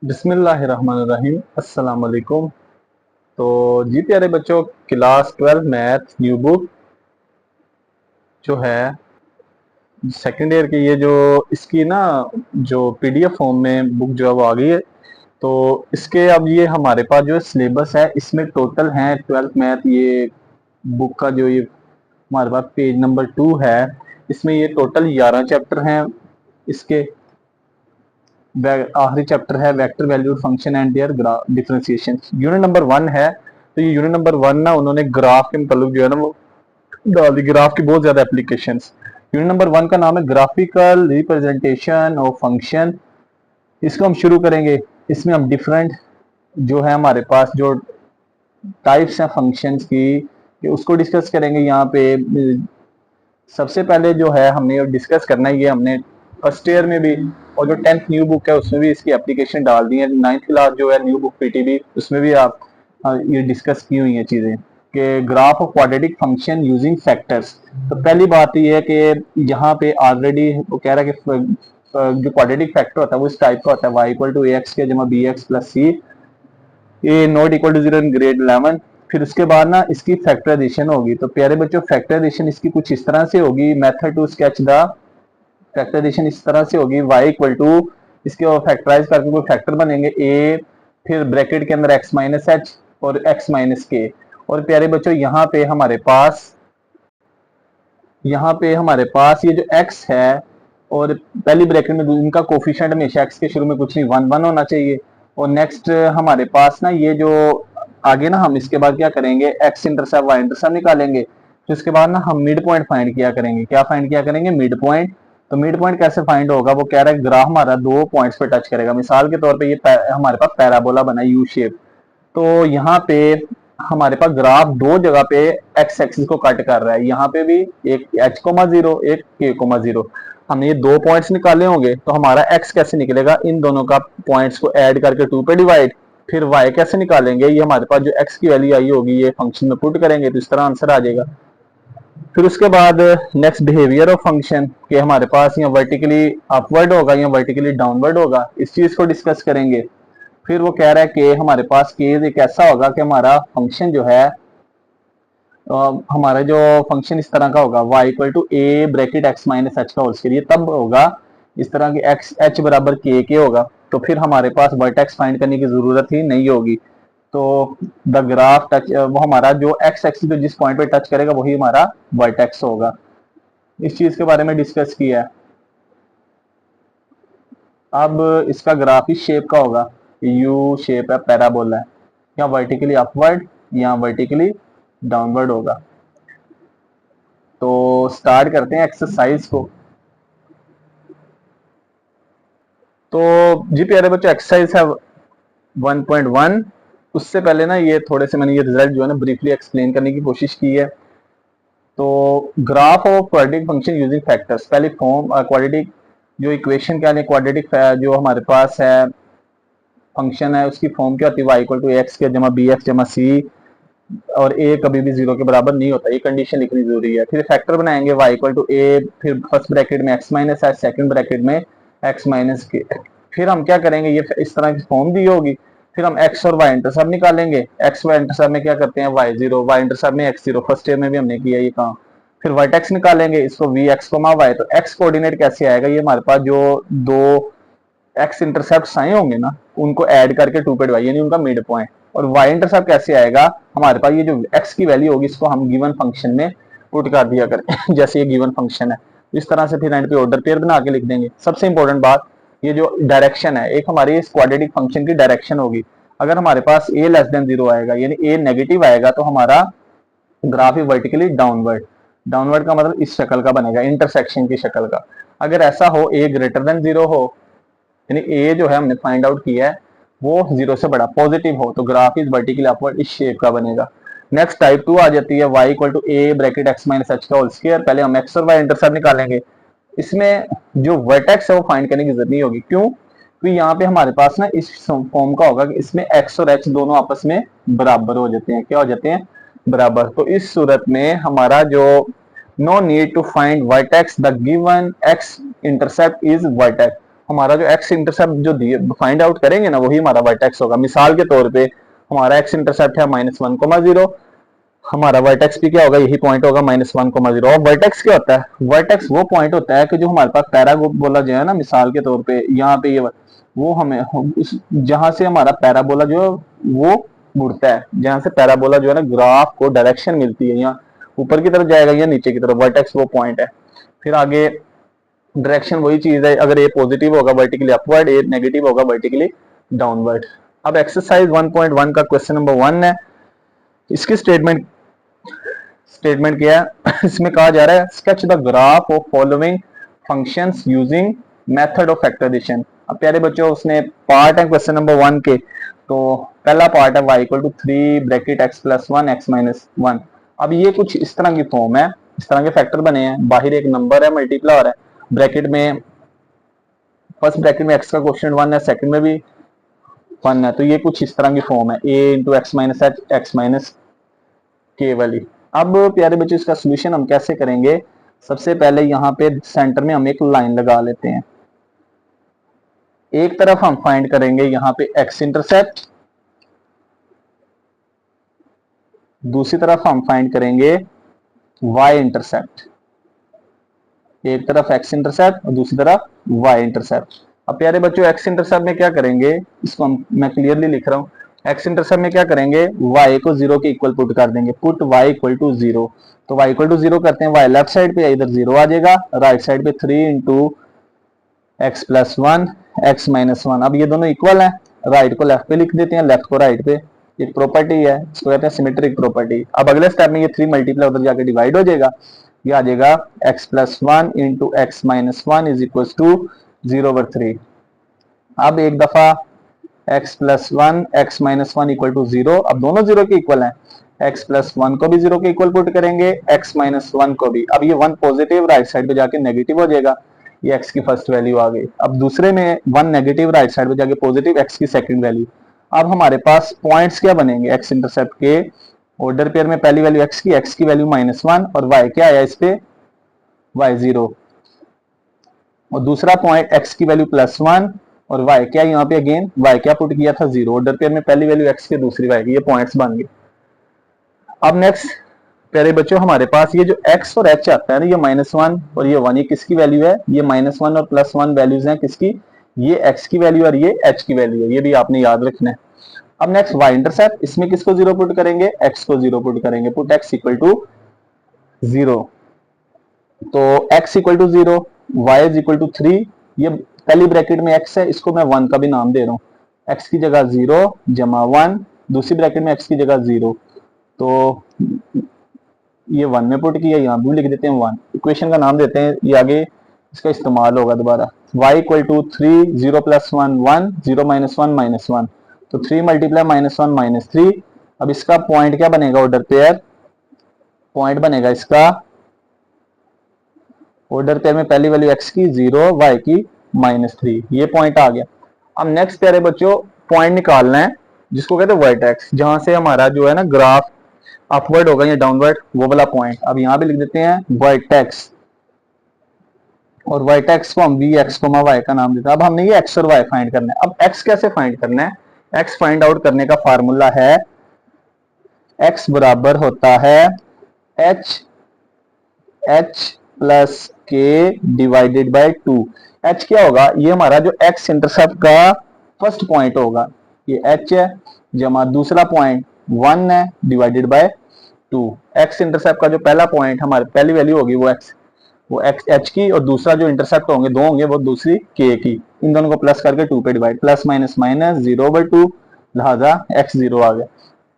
बिस्मिल्लाहिर्रहमानिर्रहीम अस्सलाम वालेकुम। तो जी प्यारे बच्चों, क्लास 12 मैथ न्यू बुक जो है सेकेंड ईयर की, ये जो इसकी ना जो पीडीएफ फॉर्म में बुक जो है वो आ गई है। तो इसके अब ये हमारे पास जो सिलेबस है इसमें टोटल हैं 12th मैथ। ये बुक का जो ये हमारे पास पेज नंबर 2 है, इसमें ये टोटल 11 चैप्टर हैं। इसके आखिरी चैप्टर है vector valued function and their differentiation. Unit number 1 है। तो ये यूनिट नंबर 1 ना उन्होंने ग्राफ के मतलब जो है ना वो डाल दी, ग्राफ की बहुत ज्यादा एप्लीकेशंस। यूनिट नंबर 1 का नाम है ग्राफिकल रिप्रेजेंटेशन ऑफ फंक्शन। इसको हम शुरू करेंगे। इसमें हम डिफरेंट जो है हमारे पास जो टाइप्स हैं फंक्शंस की, कि उसको डिस्कस करेंगे यहाँ पे। सबसे पहले जो है हमने डिस्कस करना है, ये हमने फर्स्ट ईयर में भी और जो 10th न्यू बुक है उसमें भी इसकी एप्लीकेशन डाल दी है। 9th क्लास जो है न्यू बुक पीटीबी, उसमें भी आप ये डिस्कस की हुई है चीजें कि graph of quadratic function using factors. तो पहली बात ये है कि यहाँ पे ऑलरेडी वो कह रहा है कि जो क्वाड्रेटिक फैक्टर होता है वो इस टाइप का होता है, y equal to a x के जमा b x plus c a not equal to 0 in grade 11। फिर उसके बाद ना इसकी फैक्टराइजेशन होगी। तो प्यारे बच्चों, फैक्टराइजेशन इसकी कुछ इस तरह से होगी। Method to sketch the factorisation इस तरह से होगी, y इक्वल टू इसके फैक्टराइज करके कोई फैक्टर बनेंगे a, फिर ब्रैकेट के अंदर x माइनस एच और x माइनस के। और प्यारे बच्चों यहाँ पे हमारे पास ये जो x है और पहली ब्रैकेट में इनका कोफिशिएंट हमेशा x के शुरू में कुछ नहीं 1 1 होना चाहिए। और नेक्स्ट हमारे पास ना ये जो आगे ना हम इसके बाद क्या करेंगे, x इंटरसेप्ट y इंटरसेप्ट निकालेंगे। तो इसके बाद ना हम मिड पॉइंट फाइंड किया करेंगे। क्या फाइंड किया करेंगे? Mid point. तो मिड पॉइंट कैसे फाइंड होगा? वो कह रहा है ग्राफ हमारा दो पॉइंट्स पे टच करेगा। मिसाल के तौर पे ये हमारे पास पैराबोला बना यू शेप। तो यहाँ पे हमारे पास ग्राफ दो जगह पे एक्स एक्सिस को कट कर रहा है। यहाँ पे भी एक h कोमा जीरो, एक k कोमा जीरो। हमने ये दो पॉइंट्स निकाले होंगे तो हमारा x कैसे निकलेगा? इन दोनों का पॉइंट्स को ऐड करके 2 पे डिवाइड। फिर y कैसे निकालेंगे? ये हमारे पास जो x की वैल्यू आई होगी ये फंक्शन में पुट करेंगे तो इस तरह आंसर आ जाएगा। फिर उसके बाद नेक्स्ट बिहेवियर ऑफ फंक्शन, कि हमारे पास यहाँ वर्टिकली अपवर्ड होगा या वर्टिकली डाउनवर्ड होगा, इस चीज को डिस्कस करेंगे। फिर वो कह रहा है कि हमारे पास केस एक ऐसा होगा कि हमारा फंक्शन जो है हमारा जो फंक्शन इस तरह का होगा, y equal to a bracket x minus h का होल स्क्वायर। ये तब होगा इस तरह की x h बराबर k होगा। तो फिर हमारे पास वर्टेक्स फाइंड करने की जरूरत ही नहीं होगी। तो द ग्राफ टच वो हमारा जो x एक्सिस पे जिस पॉइंट पे टच करेगा वही हमारा वर्टेक्स होगा। इस चीज के बारे में डिस्कस किया है। अब इसका ग्राफ इस शेप का होगा, यू शेप है, पैराबोला है, या वर्टिकली अपवर्ड या वर्टिकली डाउनवर्ड होगा। तो स्टार्ट करते हैं एक्सरसाइज को। तो जी प्यारे बच्चों, एक्सरसाइज है 1.1। उससे पहले ना ये थोड़े से मैंने ये रिजल्ट जो है ना ब्रीफली एक्सप्लेन करने की कोशिश की है। तो graph of quadratic function using factors, पहले फॉर्म क्वाड्रेटिक जो इक्वेशन क्या है, क्वाड्रेटिक जो हमारे पास है फंक्शन है उसकी फॉर्म क्या होती है, y इक्वल टू एक्स के जमा बी एक्स जमा सी, और a कभी भी 0 के बराबर नहीं होता। ये कंडीशन लिखनी जरूरी है। फिर फैक्टर बनाएंगे y इक्वल टू ए, फिर फर्स्ट ब्रैकेट में x minus H, second bracket में x माइनस के। फिर हम क्या करेंगे, ये इस तरह की फॉर्म दी होगी। फिर हम x और y इंटरसेप्ट निकालेंगे। x y इंटरसेप्ट में क्या करते हैं, y0, y इंटरसेप्ट में x0। फर्स्ट ईयर में भी हमने किया ये काम। फिर वर्टेक्स निकालेंगे, इसको वी एक्स कोमा वाई। तो x कोऑर्डिनेट कैसे आएगा? ये हमारे पास जो दो एक्स इंटरसेप्ट आए होंगे ना उनको ऐड करके 2 पे डिवाइड, यानी उनका मिड पॉइंट। और वाई इंटरसेप्ट कैसे आएगा? हमारे पास ये जो एक्स की वैल्यू होगी इसको हम गिवन फंक्शन में पुट कर दिया करते जैसे ये गिवन फंक्शन है। इस तरह से फिर एंड पे ऑर्डर पेयर बना के लिख देंगे। सबसे इंपॉर्टेंट बात, ये जो डायरेक्शन है, एक हमारी इस क्वाड्रेटिक फंक्शन की डायरेक्शन होगी। अगर हमारे पास a लेस देन 0 आएगा यानी a नेगेटिव आएगा तो हमारा ग्राफ वर्टिकली डाउनवर्ड। डाउनवर्ड का मतलब इस शक्ल का बनेगा, इंटरसेक्शन की शक्ल का। अगर ऐसा हो a ग्रेटर देन 0 हो, यानी ए जो है हमने फाइंड आउट किया है वो 0 से बड़ा पॉजिटिव हो, तो ग्राफ इज वर्टिकली अपवर्ड इस शेप का बनेगा। नेक्स्ट टाइप 2 आ जाती है, y equal to a bracket x minus h का होल स्क्वायर। पहले हम x और y इंटरसेप्ट निकालेंगे। इसमें जो वर्टेक्स है वो फाइंड करने की जरूरत नहीं होगी। क्यों? क्योंकि यहाँ पे हमारे पास ना इस फॉर्म का होगा कि इसमें x और h दोनों आपस में बराबर हो जाते हैं। क्या हो जाते हैं? बराबर। तो इस सूरत में हमारा जो no need to find vertex, the given x intercept is vertex. हमारा जो एक्स इंटरसेप्ट जो दिए फाइंड आउट करेंगे ना, वही हमारा वर्टेक्स होगा। मिसाल के तौर पे हमारा एक्स इंटरसेप्ट है -1,0, हमारा वर्टेक्स भी क्या होगा, यही पॉइंट होगा -1,0। और वर्टेक्स क्या होता है, वर्टेक्स वो पॉइंट होता है कि जो हमारे पास पैराबोला जो है ना, मिसाल के तौर पे यहाँ पे ये वो हमें जहां से हमारा पैराबोला जो है वो मुड़ता है, जहां से पैराबोला जो है ना ग्राफ को डायरेक्शन मिलती है, यहाँ ऊपर की तरफ जाएगा या नीचे की तरफ, वर्टेक्स वो पॉइंट है। फिर आगे डायरेक्शन वही चीज है, अगर ए पॉजिटिव होगा वर्टिकली अपवर्ड, ए नेगेटिव होगा वर्टिकली डाउनवर्ड। अब एक्सरसाइज 1.1 का क्वेश्चन नंबर 1 है। इसकी स्टेटमेंट क्या है इसमें कहा जा रहा है sketch the graph of following functions using method of factorisation. अब प्यारे बच्चों उसने पार्ट है क्वेश्चन नंबर 1 के, तो पहला पार्ट है y equal to 3 bracket x plus 1 x minus 1। अब ये कुछ इस तरह की फॉर्म है, इस तरह के फैक्टर बने हैं, बाहर एक नंबर है मल्टीप्लाई हो रहा है, ब्रैकेट में फर्स्ट ब्रैकेट में x का क्वेश्चन 1 है, सेकंड में भी 1 है, तो ये कुछ इस तरह की फॉर्म है a into x minus h x minus के वाली। अब प्यारे बच्चों इसका सोल्यूशन हम कैसे करेंगे, सबसे पहले यहाँ पे सेंटर में हम एक लाइन लगा लेते हैं। एक तरफ हम फाइंड करेंगे यहाँ पे एक्स इंटरसेप्ट, दूसरी तरफ हम फाइंड करेंगे वाई इंटरसेप्ट। एक तरफ एक्स इंटरसेप्ट और दूसरी तरफ वाई इंटरसेप्ट। अब प्यारे बच्चों एक्स इंटरसेप्ट में क्या करेंगे, इसको मैं क्लियरली लिख रहा हूँ, एक्स इंटरसेप्ट में क्या करेंगे, y को 0 के इक्वल पुट कर देंगे, पुट y इक्वल टू 0। तो y इक्वल टू 0 करते हैं, y लेफ्ट साइड पे इधर 0 आ जाएगा, राइट साइड पे 3 into x plus 1 x minus 1। अब ये दोनों इक्वल हैं, राइट को लेफ्ट पे लिख देते हैं, लेफ्ट को राइट पे, एक प्रॉपर्टी है, इसको कहते हैं सिमेट्रिक प्रॉपर्टी। अब अगले स्टेप में ये 3 मल्टीप्लाई उधर जाके डिवाइड हो जाएगा, ये आ जाएगा x plus 1 into x minus 1 is equal to 0/3। अब एक दफा x plus 1 x minus 1 equal to 0, अब दोनों 0 के इक्वल हैं, x प्लस 1 को भी 0 के इक्वल पुट करेंगे, x माइनस 1 को भी। अब ये 1 पॉजिटिव राइट साइड पे जाके नेगेटिव हो जाएगा, ये x की फर्स्ट वैल्यू आ गई। अब दूसरे में 1 नेगेटिव राइट साइड पे जाके पॉजिटिव, x की सेकंड वैल्यू। अब हमारे पास पॉइंट्स क्या बनेंगे x इंटरसेप्ट के, ऑर्डर पेयर में पहली वैल्यू x की वैल्यू -1 और y क्या आया इस पे y 0, और दूसरा पॉइंट x की वैल्यू +1 और y क्या यहाँ पे अगेन y क्या पुट किया था 0, ऑर्डर पेयर में पहली वैल्यू x की दूसरी y की, ये पॉइंट्स बन गए। अब नेक्स्ट प्यारे बच्चों हमारे पास ये जो x और h आता है ना, ये -1 और ये 1, ये किसकी वैल्यू है, ये -1 और +1 वैल्यूज हैं किसकी, ये x की वैल्यू और ये h की वैल्यू है, ये भी आपने याद रखना है। अब नेक्स्ट y इंटरसेप्ट, इसमें किसको 0 पुट करेंगे, x को 0 पुट करेंगे, पुट x इक्वल टू 0। तो x equal to 0, y is equal to 3, ये पहली ब्रैकेट में x है, इसको मैं 1 का भी नाम दे रहा हूँ, x की जगह 0 जमा 1, दूसरी ब्रैकेट में x की जगह 0, तो ये 1 में पुट किया, यहाँ भी लिख देते हैं 1, इक्वेशन का नाम देते हैं, ये आगे इसका इस्तेमाल होगा दोबारा। y इक्वल टू 3 0 + 1 1 0 -1 -1, तो 3 मल्टीप्लाई -1 -3। अब इसका पॉइंट क्या बनेगा, ऑर्डर पेयर पॉइंट बनेगा इसका, ऑर्डर पेयर में पहली वैल्यू x की 0 y की -3, ये पॉइंट आ गया। अब नेक्स्ट प्यारे बच्चों पॉइंट निकालना है जिसको कहते हैं वर्टेक्स, जहां से हमारा जो है ना ग्राफ अपवर्ड होगा या डाउनवर्ड, वो वाला पॉइंट। अब यहां पे लिख देते हैं वर्टेक्स, और वर्टेक्स को हम vx, y का नाम देते हैं। अब हमने ये x और y फाइंड करना है। अब x कैसे फाइंड करना है, x फाइंड आउट करने का फार्मूला है x बराबर होता है h प्लस के डिवाइडेड बाय 2। h क्या होगा, ये हमारा जो x इंटरसेप्ट का फर्स्ट पॉइंट होगा, ये h है, जमा दूसरा पॉइंट 1 है डिवाइडेड बाय 2। x इंटरसेप्ट का जो पहला पॉइंट हमारी पहली वैल्यू होगी वो x h की, और दूसरा जो इंटरसेप्ट होंगे दो होंगे वो दूसरी k की, इन दोनों को प्लस करके 2 पे डिवाइड, प्लस माइनस माइनस 0/2, लिहाजा x 0 आ गया।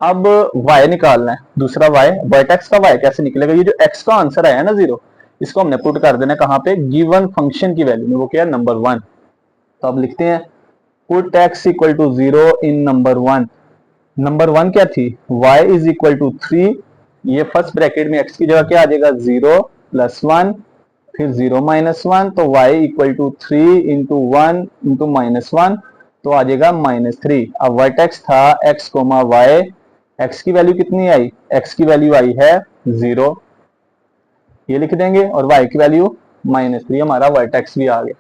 अब y निकालना है, दूसरा y, वर्टेक्स का y कैसे निकलेगा, ये जो x का आंसर आया ना 0, इसको हमने पुट कर देना कहां पे, गिवन फंक्शन की वैल्यू में, वो क्या है नंबर 1। तो अब लिखते हैं put x equal to 0 in number 1। Number 1 क्या थी, y इज इक्वल टू 3, ये फर्स्ट ब्रैकेट में x की जगह क्या आ जाएगा 0 + 1 फिर 0 -1, तो y equal to 3 into 1 into -1, तो आ जाएगा -3। अब वर्टेक्स था x, y, x की वैल्यू कितनी आई, x की वैल्यू आई है 0, ये लिख देंगे, और y की वैल्यू -3, हमारा वर्टेक्स भी आ गया।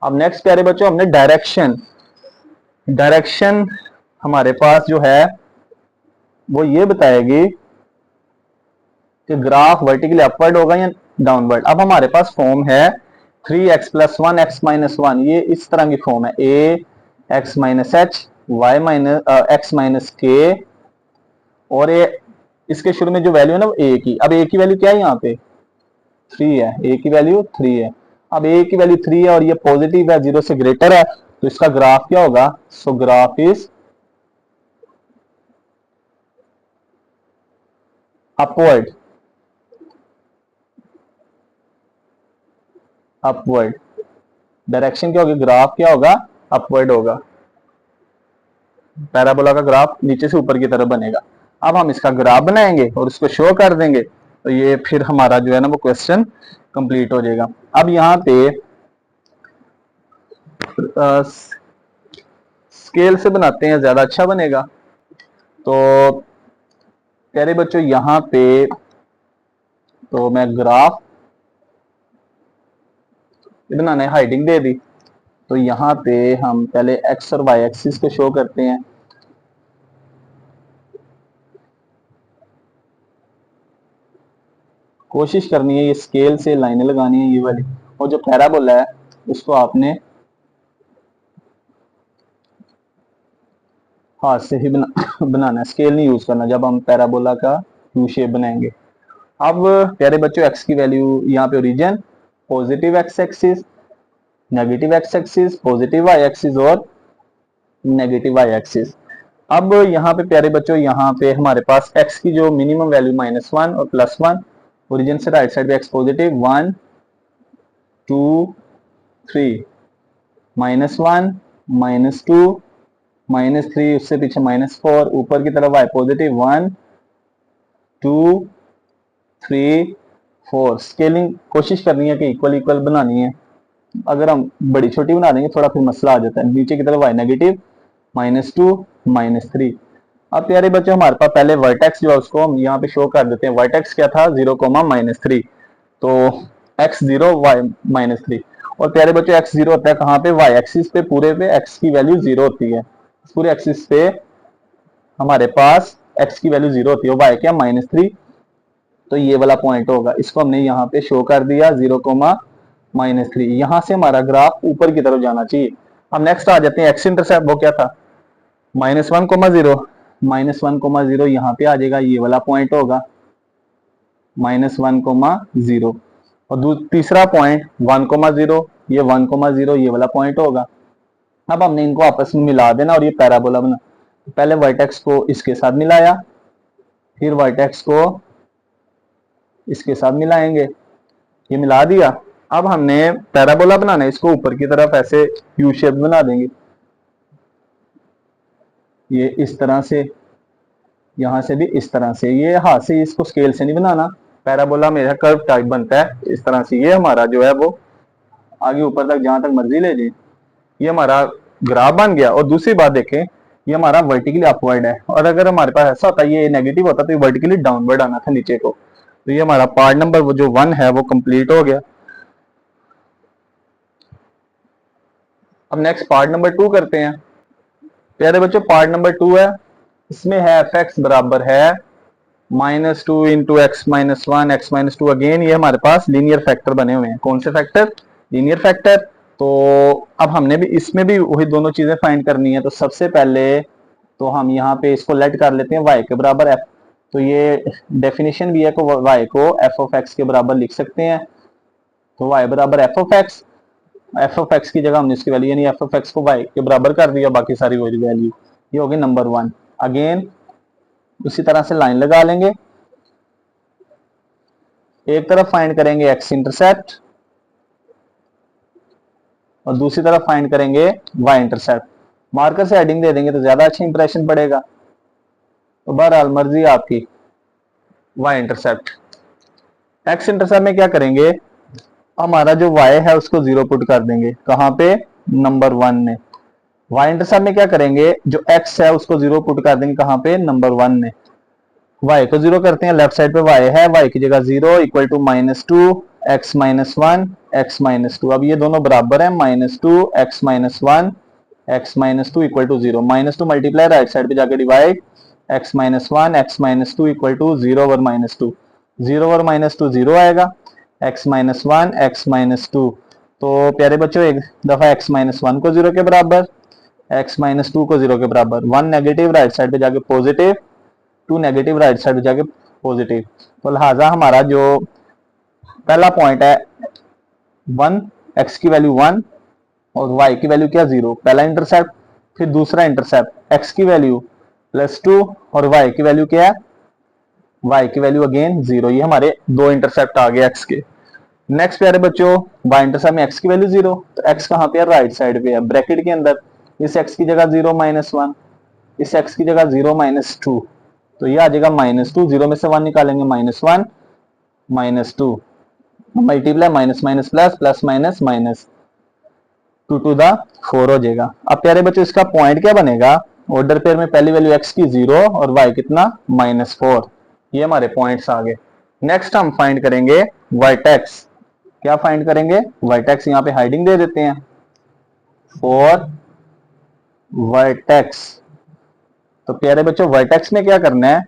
अब नेक्स्ट प्यारे बच्चों हमने डायरेक्शन हमारे पास जो है वो ये बताएगी कि ग्राफ वर्टिकली अपवर्ड होगा या डाउनवर्ड। अब हमारे पास फॉर्म है 3x प्लस 1 x माइनस 1, ये इस तरह की फॉर्म है a x minus h y minus x minus k, और ये इसके शुरू में जो वैल्यू है ना वो a की। अब a की वैल्यू क्या है यहाँ पे 3 है, a की वैल्यू 3 है। अब a की वैल्यू 3 है और ये पॉजिटिव है, 0 से ग्रेटर है, तो इसका ग्राफ क्या होगा, सो graph is upward. Upward direction क्या होगी, ग्राफ क्या होगा, अपवर्ड होगा। पैराबोला का ग्राफ नीचे से ऊपर की तरफ बनेगा। अब हम इसका ग्राफ बनाएंगे और उसको शो कर देंगे, तो ये फिर हमारा जो है ना वो क्वेश्चन कंप्लीट हो जाएगा। अब यहाँ पे स्केल से बनाते हैं, ज्यादा अच्छा बनेगा। तो प्यारे बच्चों यहाँ पे तो मैं ग्राफ बनाने हाइडिंग दे दी, तो यहाँ पे हम पहले एक्स और वाई एक्सिस को शो करते हैं। कोशिश करनी है ये स्केल से लाइनें लगानी है ये वाली, और जो पैराबोला है उसको आपने हाथ से ही बनाना है, स्केल नहीं यूज करना जब हम पैराबोला का यू शेप बनाएंगे। अब प्यारे बच्चों एक्स की वैल्यू यहाँ पे origin, positive x axis, negative x axis, positive y axis और नेगेटिव वाई एक्सिस। अब यहाँ पे प्यारे बच्चों यहाँ पे हमारे पास x की जो मिनिमम वैल्यू -1 और +1, ओरिजिन से राइट साइड पे x पॉजिटिव 1 2 3, -1 -2 -3, उससे पीछे -4, ऊपर की तरफ y पॉजिटिव 1 2 3 4। स्केलिंग कोशिश करनी है कि इक्वल इक्वल बनानी है, अगर हम बड़ी छोटी बना देंगे थोड़ा फिर मसला आ जाता है। नीचे की तरफ y नेगेटिव -2 -3। अब प्यारे बच्चों हमारे पास पहले वर्टेक्स जो है उसको हम यहाँ पे शो कर देते हैं। वर्टेक्स क्या था 0, -3, तो x0 y -3। और प्यारे बच्चों x0 होता है कहाँ पे, y एक्सिस पे, पूरे पे x की वैल्यू 0 होती है। पूरे एक्सिस पे हमारे पास x की वैल्यू 0 होती है, y क्या -3, तो ये वाला पॉइंट होगा, इसको हमने यहाँ पे शो कर दिया 0, -3। यहाँ से हमारा ग्राफ ऊपर की तरफ जाना चाहिए। अब नेक्स्ट आ जाते हैं एक्स इंटरसेप्ट, वो क्या था -1, -0, -1, यहाँ पे आ जाएगा, ये वाला पॉइंट होगा -1, 0। और तीसरा पॉइंट 1, 0, ये 1, 0, ये वाला पॉइंट होगा। अब हमने इनको आपस में मिला देना और ये पैराबोला बना। पहले वर्टेक्स को इसके साथ मिलाया, फिर वर्टेक्स को इसके साथ मिलाएंगे, ये मिला दिया। अब हमने पैराबोला बनाना है, इसको ऊपर की तरफ ऐसे यू शेप बना देंगे, ये इस तरह से, यहां से भी इस तरह से। ये हाथ से इसको स्केल से नहीं बनाना, पैराबोला मेरा कर्व टाइप बनता है इस तरह से। ये हमारा जो है वो आगे ऊपर तक जहां तक मर्जी ले जाए, ये हमारा ग्राफ बन गया। और दूसरी बात देखें, ये हमारा वर्टिकली अपवर्ड है, और अगर हमारे पास ऐसा होता ये नेगेटिव होता तो ये वर्टिकली डाउनवर्ड आना था नीचे को। तो ये हमारा पार्ट नंबर वो जो 1 है वो कंप्लीट हो गया। अब नेक्स्ट पार्ट नंबर 2 करते हैं। प्यारे बच्चों पार्ट नंबर 2 है, इसमें है एफ एक्स बराबर है -2 इंटू एक्स -1 x -2। अगेन ये हमारे पास लीनियर फैक्टर बने हुए हैं। कौन से फैक्टर, लीनियर फैक्टर। तो अब हमने भी इसमें भी वही दोनों चीजें फाइंड करनी है। तो सबसे पहले तो हम यहाँ पे इसको लेट कर लेते हैं y के बराबर f। तो ये डेफिनेशन भी है कि y को f ऑफ x के बराबर लिख सकते हैं। तो y बराबर f ऑफ x की जगह हमने इसकी वैल्यू यानी f ऑफ x को y के बराबर कर दिया, बाकी सारी वही वैल्यू। ये होगी नंबर 1। अगेन उसी तरह से लाइन लगा लेंगे, एक तरफ फाइंड करेंगे x इंटरसेप्ट और दूसरी तरफ फाइंड करेंगे y इंटरसेप्ट। मार्कर से हेडिंग दे देंगे तो ज्यादा अच्छा इंप्रेशन पड़ेगा। तो बहरहाल मर्जी आपकी। y इंटरसेप्ट, x इंटरसेप्ट में क्या करेंगे, हमारा जो y है उसको 0 पुट कर देंगे, कहां पे, नंबर 1 में। y इंटरसेप्ट में क्या करेंगे, जो x है उसको 0 पुट कर देंगे, कहां पे, नंबर 1 में। y को 0 करते हैं, लेफ्ट साइड पे y है, y की जगह 0 equal to -2 x -1 x minus two. अब ये दोनों बराबर है, minus two x minus one x minus two equal to zero. Minus two multiply right side पे जाके divide, x minus one x minus two equal to zero over minus two. Zero over minus two zero आएगा, x minus one x minus two. तो प्यारे बच्चों एक दफा x minus one को zero के बराबर, एक्स माइनस टू को जीरो के बराबर। वन नेगेटिव राइट साइड पे जाके positive, two negative right side पे जाके पॉजिटिव। तो लिहाजा हमारा जो पहला पॉइंट है वन, एक्स की वैल्यू वन और वाई की वैल्यू क्या जीरो, पहला इंटरसेप्ट। फिर दूसरा इंटरसेप्ट एक्स की वैल्यू प्लस टू और वाई की वैल्यू क्या है, वाई की वैल्यू अगेन जीरो। ये हमारे दो इंटरसेप्ट आ गए एक्स के। नेक्स्ट प्यारे बच्चों वाई इंटरसेप्ट में एक्स की वैल्यू जीरो, तो एक्स कहां पे है, राइट साइड पे है ब्रैकेट के अंदर। इस एक्स की जगह जीरो माइनस वन, इस एक्स की जगह जीरो माइनस टू, तो ये आ जाएगा माइनस टू। जीरो में से वन निकालेंगे minus one minus two, multiply minus minus plus, plus minus minus, two to the four हो जाएगा। अब प्यारे बच्चों इसका पॉइंट क्या बनेगा, ऑर्डर पेयर में पहली वैल्यू एक्स की जीरो और वाई कितना माइनस फोर। ये हमारे पॉइंट्स आ गए। नेक्स्ट हम फाइंड करेंगे वर्टेक्स। क्या फाइंड करेंगे, वर्टेक्स। यहाँ पे हाइडिंग दे देते हैं फॉर वर्टेक्स। तो प्यारे बच्चों वर्टेक्स में क्या करना है,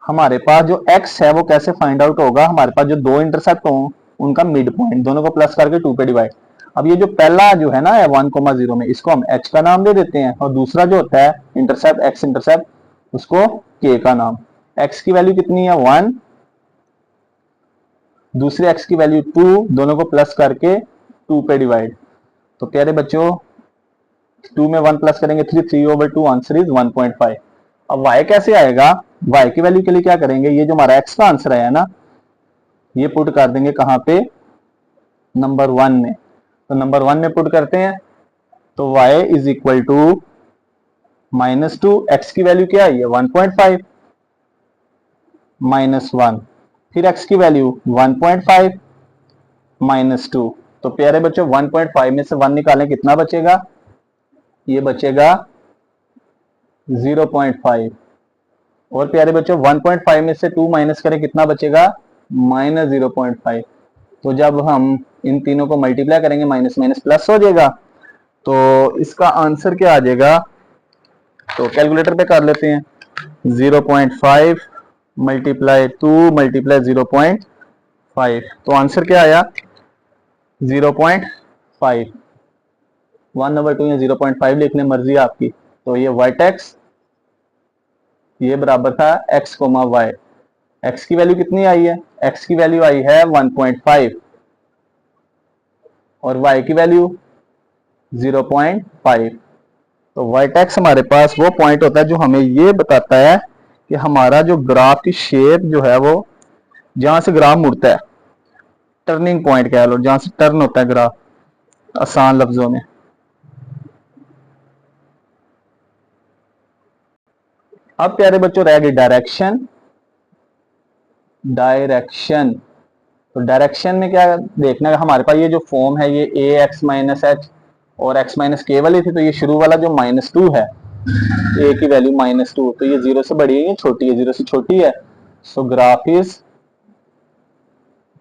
हमारे पास जो x है वो कैसे फाइंड आउट होगा, हमारे पास जो दो इंटरसेप्ट हो उनका मिड पॉइंट, दोनों को प्लस करके टू पे डिवाइड। अब ये जो पहला जो है ना वन कोमा जीरो में, इसको हम h का नाम दे देते हैं, और दूसरा जो होता है इंटरसेप्ट x इंटरसेप्ट, उसको k का नाम। x की वैल्यू कितनी है वन, दूसरे x की वैल्यू टू, दोनों को प्लस करके टू पे डिवाइड। तो प्यारे बच्चों टू में वन प्लस करेंगे three, three over two, answer is 1.5। अब y कैसे आएगा, y की वैल्यू के लिए क्या करेंगे, ये जो हमारा x का आंसर है ना, ये पुट कर देंगे कहां पे, नंबर वन में। तो नंबर वन में पुट करते हैं, तो y is equal to minus two, x की वैल्यू क्या है 1.5 माइनस वन, फिर x की वैल्यू 1.5 माइनस टू। तो प्यारे बच्चों 1.5 में से वन निकालें कितना बचेगा, ये बचेगा 0.5। और प्यारे बच्चों 1.5 में से टू माइनस करें कितना बचेगा, माइनस 0.5। तो जब हम इन तीनों को मल्टीप्लाई करेंगे माइनस माइनस प्लस हो जाएगा। तो इसका आंसर क्या आ जाएगा, तो कैलकुलेटर पे कर लेते हैं, 0.5 मल्टीप्लाई टू मल्टीप्लाई 0.5, तो आंसर क्या आया 0.5। 1/2 या 0.5 लिख लें, मर्जी आपकी। तो ये वर्टेक्स ये बराबर था x कोमा वाई। x की वैल्यू कितनी आई है, x की वैल्यू आई है 1.5 और y की वैल्यू 0.5। तो वर्टेक्स हमारे पास वो पॉइंट होता है जो हमें ये बताता है कि हमारा जो ग्राफ की शेप जो है वो जहां से ग्राफ मुड़ता है, टर्निंग पॉइंट कह लो, जहां से टर्न होता है ग्राफ, आसान लफ्जों में। अब प्यारे बच्चों रह गई डायरेक्शन। डायरेक्शन, तो डायरेक्शन में क्या देखना है, हमारे पास ये जो फॉर्म है ये ए एक्स माइनस एच और एक्स माइनस के वाली थी, तो ये शुरू वाला जो माइनस टू है, ए की वैल्यू माइनस टू, तो ये जीरो से बड़ी है, ये छोटी है, जीरो से छोटी है। सो ग्राफ इज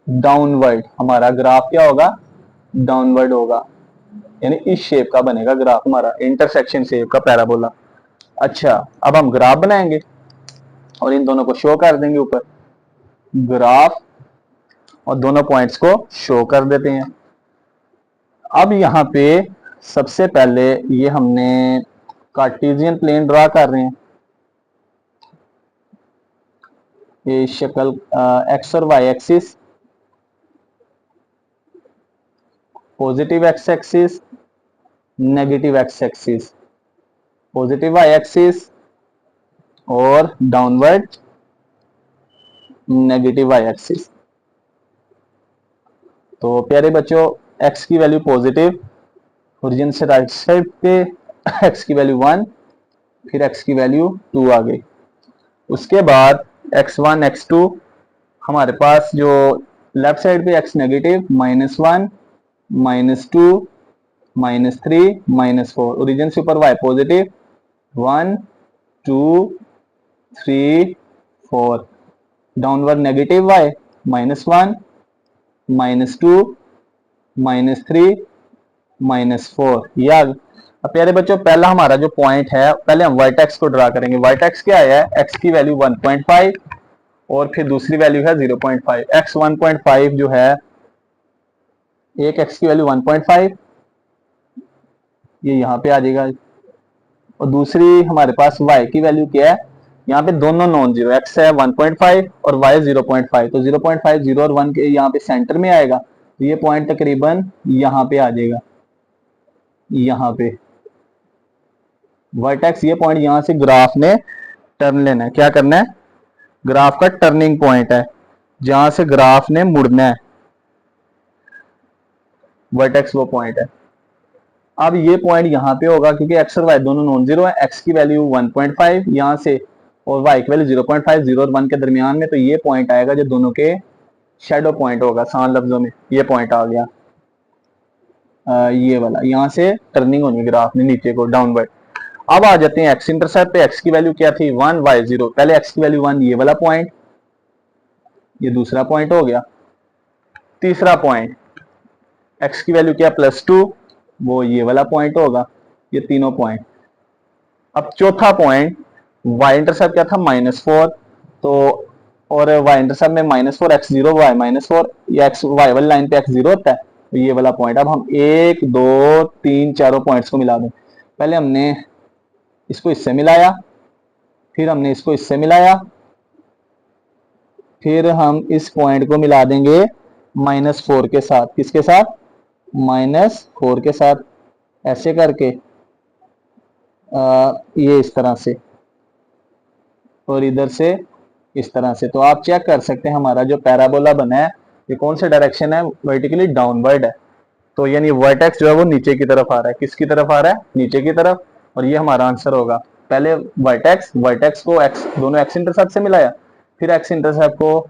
डाउनवर्ड, हमारा ग्राफ क्या होगा, डाउनवर्ड होगा, यानी इस शेप का बनेगा ग्राफ हमारा, इंटरसेक्शन शेप का पैराबोला। अच्छा अब हम ग्राफ बनाएंगे और इन दोनों को शो कर देंगे ऊपर, ग्राफ और दोनों पॉइंट्स को शो कर देते हैं। अब यहाँ पे सबसे पहले ये हमने कार्टेशियन प्लेन ड्रा कर रहे हैं, ये शक्ल एक्स और y axis, positive x axis, negative x axis, positive y axis और डाउनवर्ड नेगेटिव वाई एक्सिस। तो प्यारे बच्चों x की वैल्यू पॉजिटिव, ओरिजिन से राइट साइड पे x की वैल्यू 1, फिर x की वैल्यू 2 आ गई। उसके बाद x1 x2, हमारे पास जो लेफ्ट साइड पे x negative minus one minus to minus three minus four, origin से ऊपर y positive 1 2 3 4, downward negative y minus one minus to -3 -4 ये आ गया। अब प्यारे बच्चों पहला हमारा जो पॉइंट है, पहले हम वर्टेक्स को ड्रा करेंगे। वर्टेक्स क्या है, x की वैल्यू 1.5 और फिर दूसरी वैल्यू है 0.5। x 1.5 जो है, एक x की वैल्यू 1.5 ये यहाँ पे आ जाएगा, और दूसरी हमारे पास y की वैल्यू क्या है, यहाँ पे दोनों नॉन जीरो, x है 1.5 और y 0.5, तो 0.5 0 और 1 के यहाँ पे सेंटर में आएगा, तो ये पॉइंट तकरीबन यहाँ पे आ जाएगा। यहाँ पे वर्टेक्स, ये पॉइंट यहाँ से ग्राफ ने टर्न लेना है, क्या करना है, ग्राफ का टर्निंग पॉइंट है जहां से ग्राफ ने मुड़ना है, वर्टेक्स वो पॉइंट है। अब ये पॉइंट यहाँ पे होगा क्योंकि x और y दोनों नॉन जीरो है, x की वैल्यू 1.5 यहाँ से और y की वैल्यू 0.5, 0 और 1 के दरमियान में, तो ये पॉइंट आएगा जो दोनों के शेडो पॉइंट होगा। आसान लफ्जों में ये पॉइंट आ गया, ये वाला, यहाँ से टर्निंग होनी ग्राफ ने नीचे को डाउनवर्ड। अब आ जाते हैं x इंटरसेप्ट पे, x की वैल्यू क्या थी 1, y 0, पहले x की वैल्यू 1 ये वाला पॉइंट, ये दूसरा पॉइंट हो गया। तीसरा पॉइंट x की वैल्यू क्या +2, वो ये वाला पॉइंट होगा, ये तीनों पॉइंट। अब चौथा पॉइंट y इंटरसेप्ट क्या था -4, तो और y इंटरसेप्ट में -4 x 0 y -4, या x y वाली लाइन पे x 0 होता है, तो ये वाला पॉइंट। अब हम 1 2 3 चारों पॉइंट्स को मिला दें। पहले हमने इसको इससे मिलाया, फिर हमने इसको इससे मिलाया, फिर हम इस पॉइंट को मिला देंगे -4 के साथ। किसके साथ, -4 के साथ, ऐसे करके ये इस तरह से और इधर से इस तरह से। तो आप चेक कर सकते हैं हमारा जो पैराबोला बना है ये कौन से डायरेक्शन है, वर्टिकली डाउनवर्ड है। तो यानी वर्टेक्स जो है वो नीचे की तरफ आ रहा है। किसकी तरफ आ रहा है, नीचे की तरफ, और ये हमारा आंसर होगा। पहले वर्टेक्स को x, दोनों x इंटरसेप्ट से मिलाया, फिर x इंटरसेप्ट को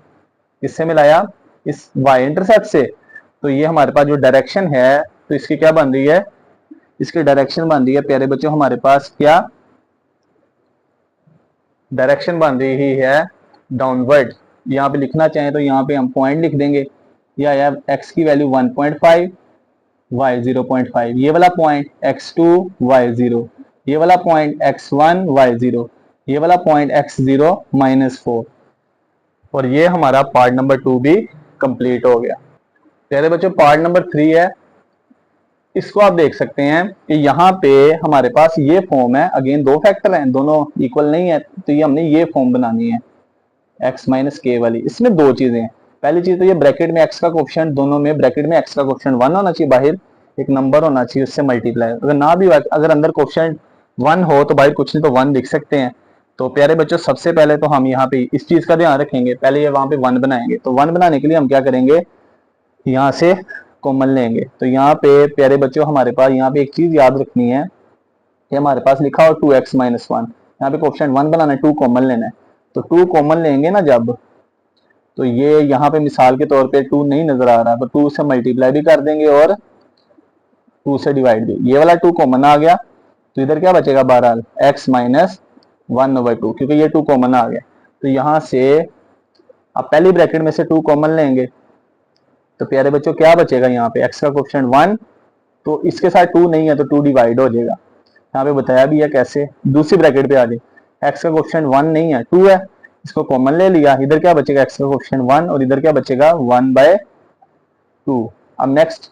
इससे मिलाया, इस y इंटरसेप्ट से, तो ये हमारे पास जो डायरेक्शन है, तो इसकी क्या बन रही है, इसकी डायरेक्शन बन रही है प्यारे बच्चों हमारे पास क्या, डायरेक्शन बन रही है डाउनवर्ड। यहाँ पे लिखना चाहें तो यहाँ पे हम पॉइंट लिख देंगे, या यार x की वैल्यू 1.5 y 0.5, ये वाला पॉइंट x2 y 0, ये वाला पॉइंट x1 y 0, ये वाला पॉइंट x0 -4, और ये हमारा पार्ट नंबर 2 भी कंप्लीट हो गया। प्यारे बच्चों पार्ट नंबर 3 है, इसको आप देख सकते हैं कि यहाँ पे हमारे पास ये फॉर्म है। अगेन दो फैक्टर हैं, दोनों इक्वल नहीं है, तो ये हमने ये फॉर्म बनानी है x माइनस के वाली। इसमें दो चीजें हैं, पहली चीज तो ये ब्रैकेट में x का कोफिशिएंट, दोनों में ब्रैकेट में x का कोफिशिएंट 1 होना चाहिए, बाहर एक नंबर होना चाहिए उससे मल्टीप्लाई। अगर ना भी, अगर अंदर कोफिशिएंट 1 हो तो बाहर कुछ नहीं तो 1 लिख सकते हैं। तो प्यारे बच्चों सबसे पहले तो हम यहाँ पे इस चीज का ध्यान रखेंगे, पहले ये वहां पे 1 बनाएंगे। तो 1 बनाने के लिए हम क्या करेंगे, यहाँ से कॉमन लेंगे। तो यहाँ पे प्यारे बच्चों हमारे पास यहाँ पे एक चीज याद रखनी है कि हमारे पास लिखा हो 2x - 1, यहाँ पे कोफिशिएंट 1 बनाना है, 2 कॉमन लेना है। तो 2 कॉमन लेंगे ना जब, तो ये यहाँ पे मिसाल के तौर पे 2 नहीं नजर आ रहा, तो 2 से मल्टीप्लाई भी कर देंगे और 2 से डिवाइड भी। ये वाला 2 कॉमन आ गया, तो इधर क्या बचेगा, बहरहाल x - 1/2, क्योंकि ये 2 कॉमन आ गया। तो यहाँ से अब पहली ब्रैकेट में से 2 कॉमन लेंगे, तो प्यारे बच्चों क्या बचेगा, यहाँ पे x का कोफिशिएंट 1, तो इसके साथ 2 नहीं है तो 2 डिवाइड हो जाएगा। यहाँ पे बताया भी है कैसे। दूसरी ब्रैकेट पे आ जाए, x का कोफिशिएंट 1 नहीं है, 2 है, इसको कॉमन ले लिया, इधर क्या बचेगा, x का कोफिशिएंट 1 और इधर क्या बचेगा 1/2। अब नेक्स्ट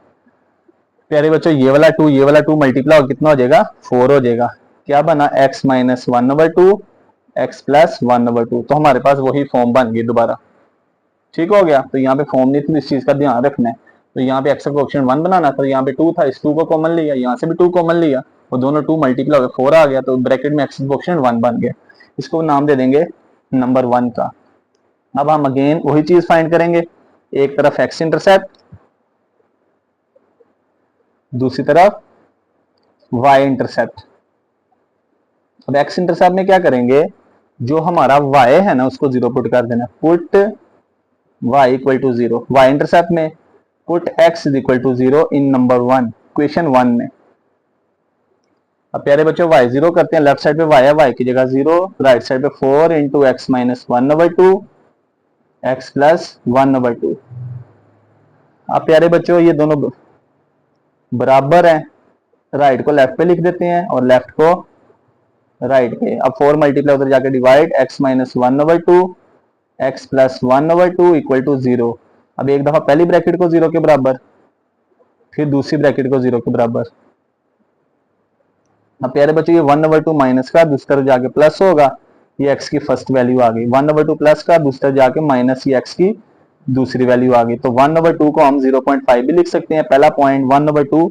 प्यारे बच्चों ये वाला 2 ये वाला 2 मल्टीप्लाई हो कितना हो जाएगा, 4 हो जाएगा। क्या बना, x - 1/2 x + 1/2, तो हमारे पास वही फॉर्म बन गई दोबारा। ठीक हो गया। तो यहाँ पे फॉर्म नहीं थी, इस चीज का ध्यान रखना है। तो यहाँ पे x का कोफिशिएंट 1 बनाना था, यहाँ पे 2 था, इस 2 को कॉमन लिया, यहाँ से भी 2 कॉमन लिया, और दोनों 2 मल्टीप्लाई हो गए 4 आ गया, तो ब्रैकेट में x का कोफिशिएंट 1 बन गया। इसको नाम दे देंगे नंबर 1 का। अब हम अगेन वही चीज फाइंड करेंगे, एक तरफ x इंटरसेप्ट, दूसरी तरफ y इंटरसेप्ट। अब x इंटरसेप्ट में क्या करेंगे, जो हमारा y है ना उसको 0 पुट कर देना, पुट y = 0। y इंटरसेप्ट में put x = 0 in number 1, equation 1 में। अब प्यारे बच्चों y 0 करते हैं, लेफ्ट साइड पे y है, y की जगह 0, राइट साइड पे 4 × x - 1/2 x + 1/2। अब प्यारे बच्चों ये दोनों बराबर है, राइट को लेफ्ट पे लिख देते हैं और लेफ्ट को राइट पे। अब 4 मल्टीप्लाई उधर जाके divide, x minus 1/2 x plus 1/2 equal to 0। अब एक दफा पहली ब्रैकेट को 0 के बराबर, फिर दूसरी ब्रैकेट को 0 के बराबर। अब प्यारे बच्चों ये 1/2 माइनस का दूसरी तरफ जाके प्लस होगा, ये x की फर्स्ट वैल्यू आ गई। 1/2 प्लस का दूसरी तरफ जाके माइनस, ये x की दूसरी वैल्यू आ गई। तो 1/2 को हम 0.5 भी लिख सकते हैं। पहला पॉइंट 1/2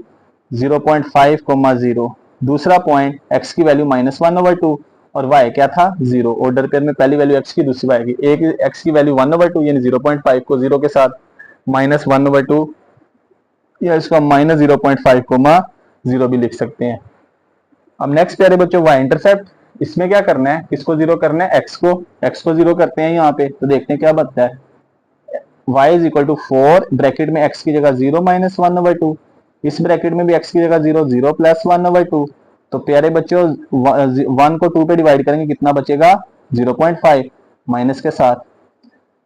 0.5, 0। दूसरा पॉइंट x की वैल्यू -1/2 और y क्या था 0। ऑर्डर पेयर में पहली वैल्यू x की, दूसरी y की। एक x की वैल्यू 1/2 यानी 0.5 को 0 के साथ, -1/2 या इसको -0.5, 0 भी लिख सकते हैं। अब नेक्स्ट प्यारे बच्चों y इंटरसेप्ट, इसमें क्या करना है, किसको 0 करना है, x को 0 करते हैं यहाँ पे। तो देखते हैं क्या बनता है। y is equal to 4, bracket में x की जगह 0 माइनस 1/2, इस ब्रैकेट में भी x की जगह 0, 0 प्लस 1/2। तो प्यारे बच्चों 1 को 2 पे डिवाइड करेंगे कितना बचेगा 0.5 माइनस के साथ,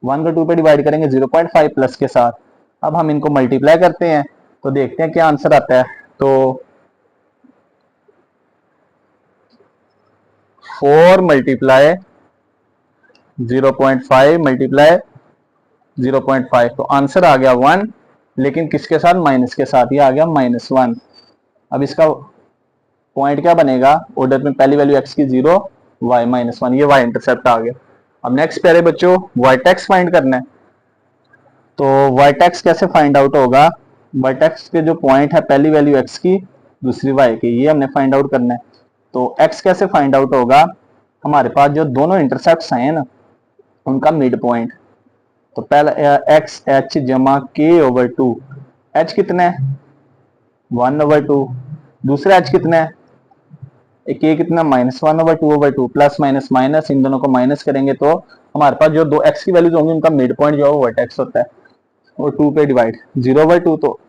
1 को 2 पे डिवाइड करेंगे 0.5 प्लस के साथ। अब हम इनको मल्टीप्लाई करते हैं तो देखते हैं क्या आंसर आता है। तो 4 मल्टीप्लाई 0.5 मल्टीप्लाई 0.5, तो आंसर आ गया 1, लेकिन किसके साथ, माइनस के साथ, ये आ गया -1। अब इसका पॉइंट क्या बनेगा, ऑर्डर में पहली वैल्यू x की 0, y -1, ये y इंटरसेप्ट आ गया। अब नेक्स्ट प्यारे बच्चों वर्टेक्स फाइंड करना है। तो वर्टेक्स कैसे फाइंड आउट होगा, वर्टेक्स के जो पॉइंट है पहली वैल्यू x की, दूसरी y की, ये हमने फाइंड आउट करना है। तो x कैसे फाइंड आउट होगा, हमारे पास जो दोनों इंटरसेप्ट हैं ना उनका मिड पॉइंट। तो पहला एक्स एच जमा के ओवर 2, एच कितना है 1/2, दूसरा एच कितना है के कितना -1/2/2, प्लस माइनस माइनस, इन दोनों को माइनस करेंगे तो हमारे पास जो दो एक्स की वैल्यूज होंगी उनका मिड पॉइंट जो है वो वर्टेक्स होता है, और 2 पे डिवाइड 0/2। तो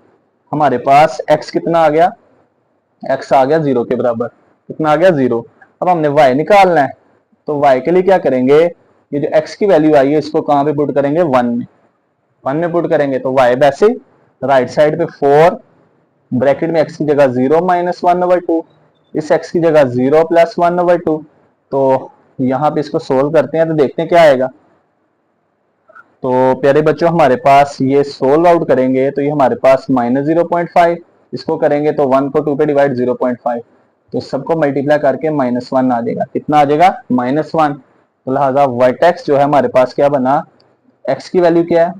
हमारे पास एक्स कितना आ गया, एक्स आ गया 0 के बराबर, कितना आ गया 0। अब हमने y निकालना है, तो y के लिए क्या करेंगे, ये जो x की वैल्यू आई है इसको कहां पे पुट करेंगे 1 में पुट करेंगे। तो y वैसे राइट साइड पे 4, ब्रैकेट में x की जगह 0 माइनस 1/2, इस x की जगह 0 प्लस 1/2। तो यहाँ पे इसको सोल्व करते हैं तो देखते हैं क्या आएगा। तो प्यारे बच्चों हमारे पास ये सोल्व आउट करेंगे तो ये हमारे पास -0.5, इसको करेंगे तो 1 को 2 पे डिवाइड 0.5, तो सबको मल्टीप्लाई करके -1 आ जाएगा, कितना आ जाएगा -1। तो लिहाजा वर्टेक्स जो है हमारे पास क्या बना, x की वैल्यू क्या है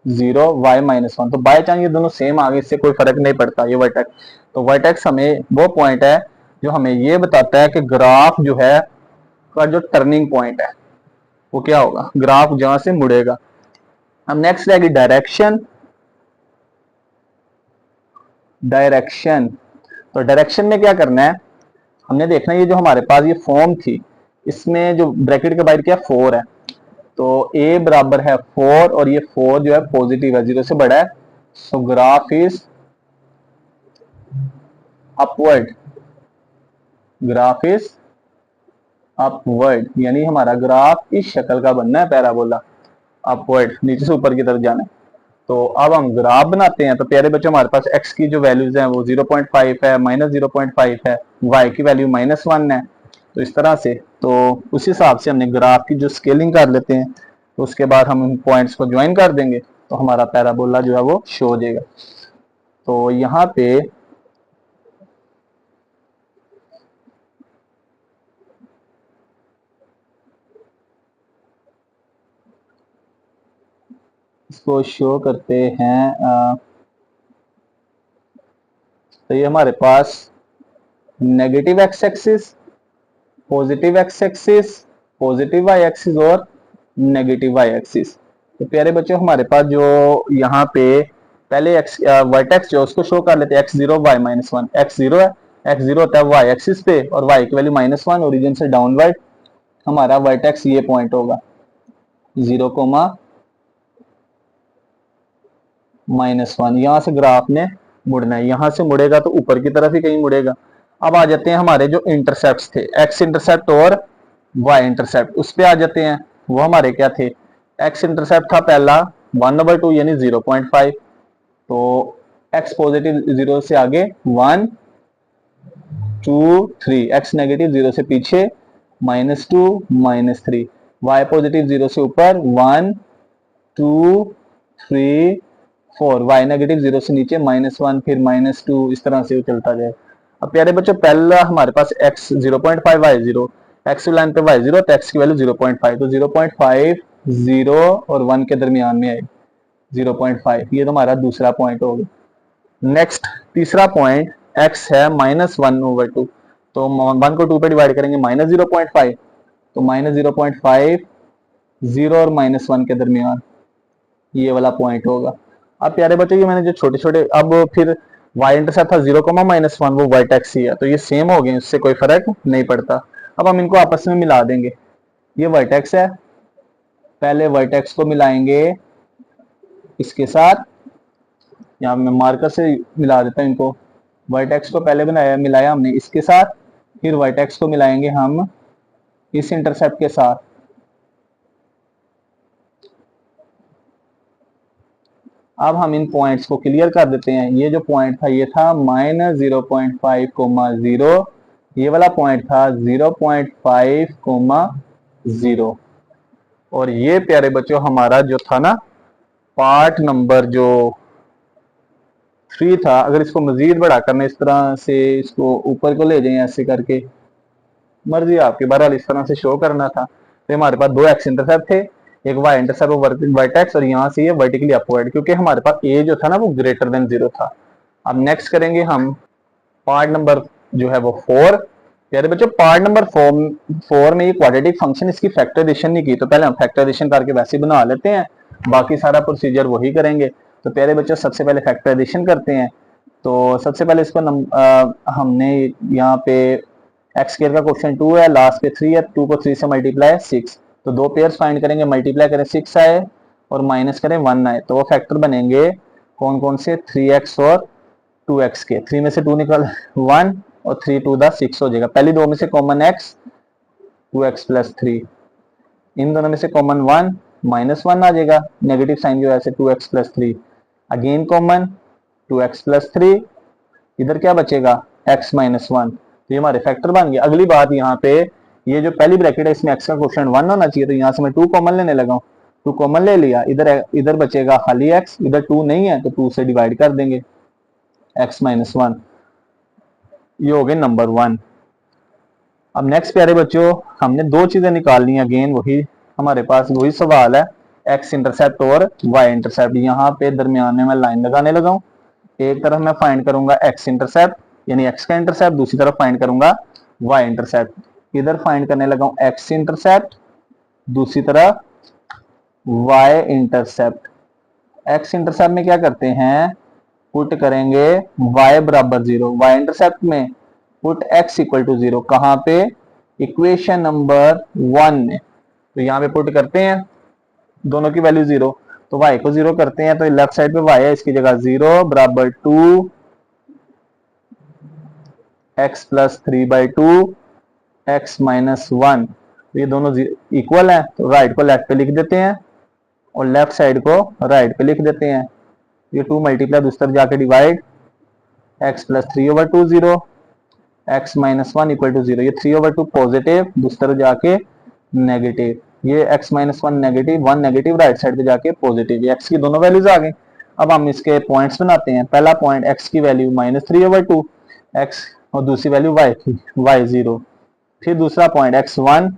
0, y -1। तो बाय चांस ये दोनों सेम आ गए, इससे कोई फर्क नहीं पड़ता ये वर्टेक्स। तो वर्टेक्स हमें वो पॉइंट है जो हमें ये बताता है कि ग्राफ जो है का जो टर्निंग पॉइंट है वो क्या होगा, ग्राफ जहां से मुड़ेगा। अब नेक्स्ट रहेगी डायरेक्शन। डायरेक्शन, तो डायरेक्शन में क्या करना है, हमने देखना है ये जो हमारे पास ये फॉर्म थी इसमें जो ब्रैकेट के बाहर क्या 4 है, तो a बराबर है 4 और ये 4 जो है पॉजिटिव है, 0 से बड़ा है। सो graph is upward, graph is upward, यानी हमारा ग्राफ इस शक्ल का बनना है पैराबोला, अपवर्ड, नीचे से ऊपर की तरफ जाना है। तो अब हम ग्राफ बनाते हैं। तो प्यारे बच्चों हमारे पास x की जो वैल्यूज हैं वो 0.5 है, -0.5 है, y की वैल्यू -1 है। तो इस तरह से, तो उस हिसाब से हमने ग्राफ की जो स्केलिंग कर लेते हैं, तो उसके बाद हम इन पॉइंट्स को ज्वाइन कर देंगे तो हमारा पैराबोला जो है वो शो हो जाएगा। तो यहाँ पे इसको शो करते हैं। तो ये हमारे पास negative x axis, positive x axis, positive y axis और नेगेटिव वाई एक्सिस। तो प्यारे बच्चों हमारे पास जो यहाँ पे पहले एक्स वर्टेक्स जो उसको शो कर लेते हैं x0 y -1, x0 है, x0 होता है y एक्सिस पे और y की वैल्यू -1, ओरिजिन से डाउनवर्ड हमारा वर्टेक्स ये पॉइंट होगा 0, -1। यहाँ से ग्राफ ने मुड़ना है, यहाँ से मुड़ेगा तो ऊपर की तरफ ही कहीं मुड़ेगा। अब आ जाते हैं हमारे जो इंटरसेप्ट थे, एक्स इंटरसेप्ट और वाई इंटरसेप्ट, उस पे आ जाते हैं। वो हमारे क्या थे, एक्स इंटरसेप्ट था पहला 1/2 यानी 0.5, तो एक्स पॉजिटिव 0 से आगे 1 2 3, एक्स नेगेटिव 0 से पीछे -2 -3, वाई पॉजिटिव 0 से ऊपर 1 2 3 4, वाई नेगेटिव 0 से नीचे -1 फिर -2, इस तरह से चलता जाए। अब प्यारे बच्चों पहला हमारे पास x 0.5 y 0, x की लाइन पे y 0 तो x की वैल्यू 0.5, तो 0.5 0 और 1 के दरमियान में आएगी 0.5, ये तो हमारा दूसरा पॉइंट होगा। नेक्स्ट तीसरा पॉइंट x है -1/2, तो 1 को 2 पे डिवाइड करेंगे -0.5, तो -0.5 0 और -1 के दरमियान ये वाला पॉइंट होगा। अब प्यारे बच्चों ये मैंने जो छोटे छोटे, अब फिर y इंटरसेप्ट था 0, -1, वो वर्टेक्स ही है, तो ये सेम हो गए, इससे कोई फर्क नहीं पड़ता। अब हम इनको आपस में मिला देंगे, ये वर्टेक्स है, पहले वर्टेक्स को मिलाएंगे इसके साथ, यहाँ मैं मार्कर से मिला देता हूँ इनको। वर्टेक्स को पहले मिलाया हमने इसके साथ, फिर वर्टेक्स को मिलाएंगे हम इस इंटरसेप्ट के साथ। अब हम इन पॉइंट्स को क्लियर कर देते हैं। ये जो पॉइंट था ये था -0.5, 0, ये वाला पॉइंट था 0.5, 0, और ये प्यारे बच्चों हमारा जो था ना पार्ट नंबर जो 3 था, अगर इसको मजीद बढ़ा करने इस तरह से इसको ऊपर को ले जाए ऐसे करके, मर्जी आपकी, बहरहाल इस तरह से शो करना था। तो हमारे पास 2 एक्स इंटरसेप्ट थे, एक वाई इंटरसेप्ट वर्टेक्स, और यहाँ से ये वर्टिकली अपवर्ड, क्योंकि हमारे पास ए जो था ना वो ग्रेटर देन 0 था। अब नेक्स्ट करेंगे हम पार्ट नंबर जो है वो 4। प्यारे बच्चों पार्ट नंबर 4 में ये क्वाड्रेटिक फंक्शन, इसकी फैक्टराइजेशन नहीं की, तो पहले हम फैक्टराइजेशन करके वैसे बना लेते हैं, बाकी सारा प्रोसीजर वही करेंगे। तो प्यारे बच्चों सबसे पहले फैक्टराइजेशन करते हैं। तो सबसे पहले इसको हमने यहाँ पे एक्स स्क्वायर का क्वेश्चन 2 है, लास्ट पे 3 है, 2 को 3 से मल्टीप्लाई 6, तो 2 पेयर्स फाइंड करेंगे, मल्टीप्लाई करें 6 आए और माइनस करें 1 आए, तो वो फैक्टर बनेंगे कौन कौन से, 3x और 2x के। 3 में से 2 निकल 1 और 3 2 दा 6 हो जाएगा। पहली दो में से कॉमन x, 2x प्लस 3, इन दोनों में से कॉमन 1, -1 आ जाएगा, नेगेटिव साइन जो है 2x plus 3, again common 2x plus 3, इधर क्या बचेगा x -1, तो ये हमारे फैक्टर बन गया। अगली बात यहाँ पे ये जो पहली ब्रैकेट है इसमें x का क्वेश्चन 1 होना चाहिए, तो यहाँ से मैं 2 कॉमन लेने लगा हूँ, 2 कॉमन ले लिया, इधर बचेगा खाली x, इधर 2 नहीं है तो 2 से डिवाइड कर देंगे, x -1, ये हो गए नंबर 1। अब नेक्स्ट प्यारे बच्चों हमने दो चीजें निकालनी है, अगेन वही हमारे पास वही सवाल है, x इंटरसेप्ट और y इंटरसेप्ट। यहाँ पे दरमियान में मैं लाइन लगाने लगा हूँ, एक तरफ मैं फाइंड करूंगा x इंटरसेप्ट यानी x का इंटरसेप्ट, दूसरी तरफ फाइंड करूंगा y इंटरसेप्ट। इधर फाइंड करने लगा हूं x इंटरसेप्ट, दूसरी तरफ y इंटरसेप्ट। x इंटरसेप्ट में क्या करते हैं, पुट करेंगे y बराबर 0, y इंटरसेप्ट में पुट x इक्वल टू 0, कहां पे, इक्वेशन नंबर 1 में, तो यहाँ पे पुट करते हैं दोनों की वैल्यू 0, तो y को 0 करते हैं, तो लेफ्ट साइड पे y है, इसकी जगह 0 बराबर 2 x प्लस 3/2 x -1, तो ये दोनों इक्वल है, तो राइट को लेफ्ट पे लिख देते हैं और लेफ्ट साइड को राइट पे लिख देते हैं। ये 2 मल्टीप्लाई दूसरी तरफ जाके divide, x plus 3/2 0, x -1 equal to 0, ये 3/2 पॉजिटिव, दूसरी तरफ जाके नेगेटिव, ये x -1 negative, 1 negative, right side पे जाके पॉजिटिव, ये x की दोनों वैल्यूज आ गई। अब हम इसके पॉइंट्स बनाते हैं। पहला पॉइंट x की वैल्यू -3/2, x और दूसरी वैल्यू y की y 0, फिर दूसरा पॉइंट x1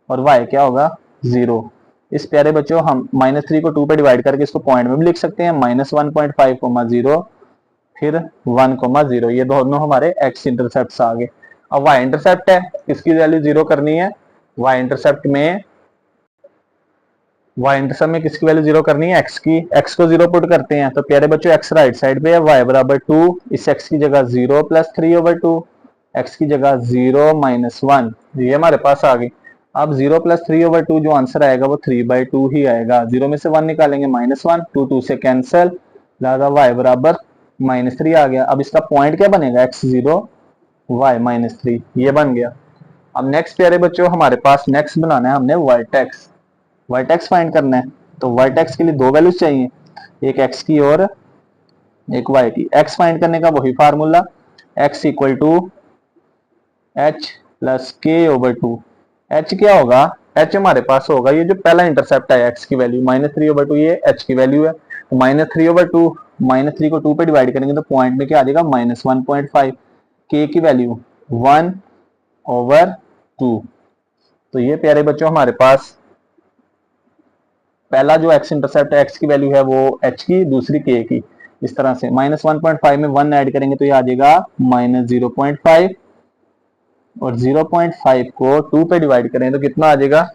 और y क्या होगा 0। इस प्यारे बच्चों हम -3 को 2 पे डिवाइड करके इसको पॉइंट में भी लिख सकते हैं, -1.5, 0 फिर 1, 0, ये दोनों हमारे x इंटरसेप्ट आ गए। अब y इंटरसेप्ट है, किसकी वैल्यू 0 करनी है, y इंटरसेप्ट में किसकी वैल्यू 0 करनी है, x की, x को 0 पुट करते हैं, तो प्यारे बच्चों x राइट साइड पे है, y बराबर 2, इस x की जगह 0 प्लस 3/2, x की जगह 0 -1, ये हमारे पास आ गई। अब 0 प्लस 3/2 जो आंसर आएगा वो 3/2 ही आएगा, 0 में से 1 निकालेंगे -1, 2 2 से कैंसिल, लिहाजा y बराबर -3 आ गया। अब इसका पॉइंट क्या बनेगा, x0 y -3, ये बन गया। अब नेक्स्ट प्यारे बच्चों हमारे पास नेक्स्ट बनाना है हमने वर्टेक्स फाइंड करना है, तो वर्टेक्स के लिए दो वैल्यूज चाहिए, एक x की और एक y की। x फाइंड करने का वही formula, x equal to h plus k over two. h क्या होगा, h हमारे पास होगा ये जो पहला इंटरसेप्ट है x की वैल्यू -3/2, ये h की वैल्यू है। -3/2, -3 को 2 पे डिवाइड करेंगे तो पॉइंट में क्या आ जाएगा, -1.5। k की वैल्यू 1/2। तो ये प्यारे बच्चों हमारे पास पहला जो x इंटरसेप्ट है, x की वैल्यू है वो h की, दूसरी k की। इस तरह से -1.5 में 1 ऐड करेंगे तो ये आ जाएगा -0.5, और 0.5 को 2 पे डिवाइड करें तो कितना आ जाएगा,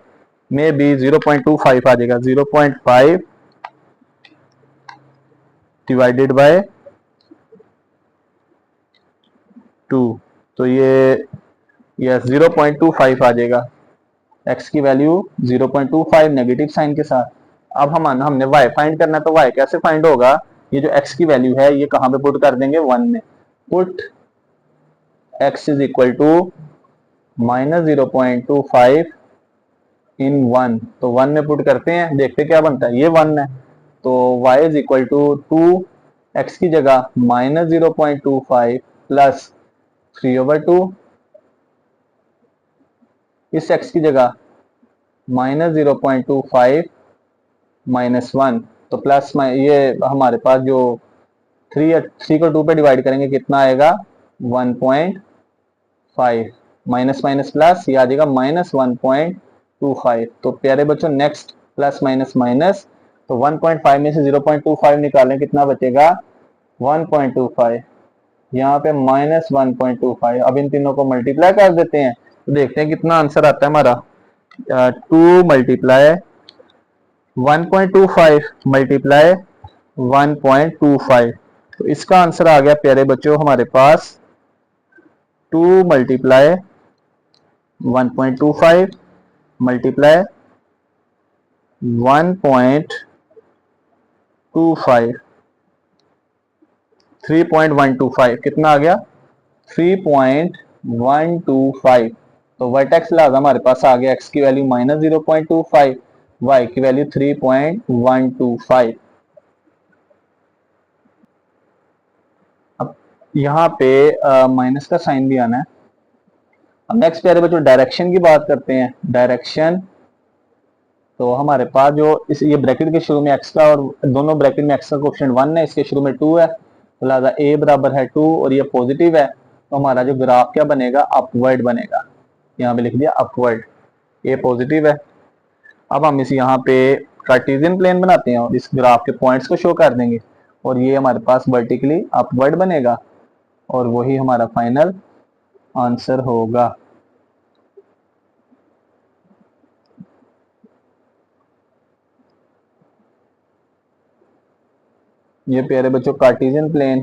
मे बी 0.25 आ जाएगा। 0.5 डिवाइडेड बाय 2, तो ये 0.25 आ जाएगा। x की वैल्यू 0.25 नेगेटिव साइन के साथ। अब हमने y फाइंड करना है, तो y कैसे फाइंड होगा, ये जो x की वैल्यू है ये कहां पे पुट कर देंगे, 1 में। Put x is equal to -0.25 in 1, तो 1 में पुट करते हैं, देखते क्या बनता है, ये 1 है। तो y is equal to 2x की जगह -0.25 प्लस 3/2, इस x की जगह -0.25 -1, तो प्लस ये हमारे पास जो 3 को 2 पे डिवाइड करेंगे कितना आएगा, 1.5, माइनस माइनस प्लस, ये आ जाएगा -1.25। तो प्यारे बच्चों नेक्स्ट प्लस माइनस माइनस, तो 1.5 में से 0.25 निकालें, कितना बचेगा, 1.25। यहाँ पे -1.25। अब इन तीनों को मल्टीप्लाई कर देते हैं तो देखते हैं कितना आंसर आता है हमारा। 2 मल्टीप्लाई 1.25 मल्टीप्लाई 1.25, तो इसका आंसर आ गया प्यारे बच्चों हमारे पास 2 मल्टीप्लाई 1.25 मल्टीप्लाई 1.25, 3.125, कितना आ गया, 3.125। तो वर्टेक्स लाजा हमारे पास आ गया, x की वैल्यू -0.25, y की वैल्यू 3.125। अब यहाँ पे माइनस का साइन भी आना है। अब नेक्स्ट प्यारे बच्चों डायरेक्शन की बात करते हैं। डायरेक्शन, तो हमारे पास जो इस ये ब्रैकेट के शुरू में x का, और दोनों ब्रैकेट में x का कोएफिशिएंट 1 है, इसके शुरू में 2 है, तो लिहाजा a बराबर है 2 और ये पॉजिटिव है, तो हमारा जो ग्राफ क्या बनेगा, अपवर्ड बनेगा। यहाँ पे लिख दिया अपवर्ड, a पॉजिटिव है। अब हम इस यहाँ पे कार्टेशियन प्लेन बनाते हैं और इस ग्राफ के पॉइंट्स को शो कर देंगे, और ये हमारे पास वर्टिकली अपवर्ड बनेगा, और वही हमारा फाइनल आंसर होगा। ये प्यारे बच्चों कार्टेशियन प्लेन,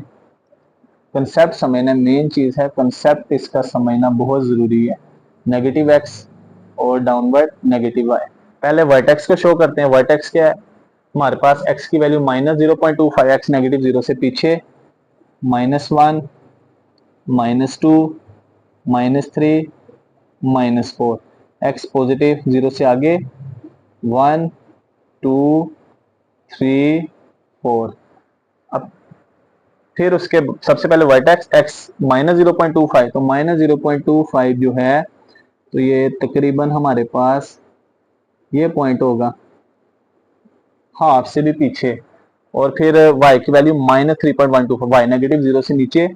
कंसेप्ट समझना मेन चीज है, कंसेप्ट इसका समझना बहुत जरूरी है। नेगेटिव एक्स और डाउनवर्ड नेगेटिव वाई। पहले वर्टेक्स को शो करते हैं। वर्टेक्स क्या है, हमारे पास x की वैल्यू -0.25, x नेगेटिव 0 से पीछे, -1, -2, -3, -4, x पॉजिटिव 0 से आगे 1, 2, 3, 4। अब फिर उसके सबसे पहले वर्टेक्स x -0.25, तो -0.25 जो है, तो ये तकरीबन हमारे पास ये पॉइंट होगा हाफ से भी पीछे, और फिर y की वैल्यू -3.125, y नेगेटिव 0 से नीचे,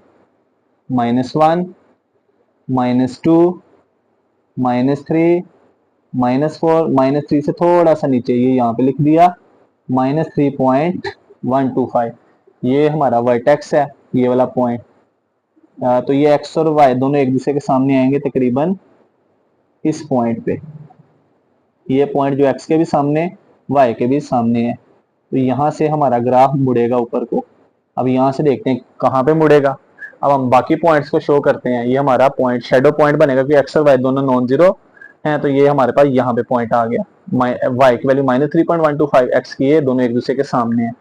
-1, -2, -3, -4, -3 से थोड़ा सा नीचे, ये यहाँ पे लिख दिया -3.125। ये हमारा वर्टेक्स है, ये वाला पॉइंट। तो ये x और y दोनों एक दूसरे के सामने आएंगे तकरीबन इस पॉइंट पे। ये पॉइंट जो x के भी सामने, y के भी सामने है, तो यहाँ से हमारा ग्राफ मुड़ेगा ऊपर को। अब यहाँ से देखते हैं कहाँ पे मुड़ेगा। अब हम बाकी पॉइंट्स को शो करते हैं। ये हमारा पॉइंट शेडो पॉइंट बनेगा क्योंकि एक्स और वाई दोनों नॉन जीरो हैं, तो ये हमारे पास यहाँ पे पॉइंट आ गया। वाई की वैल्यू -3.125, एक्स की, ये दोनों एक दूसरे के सामने हैं।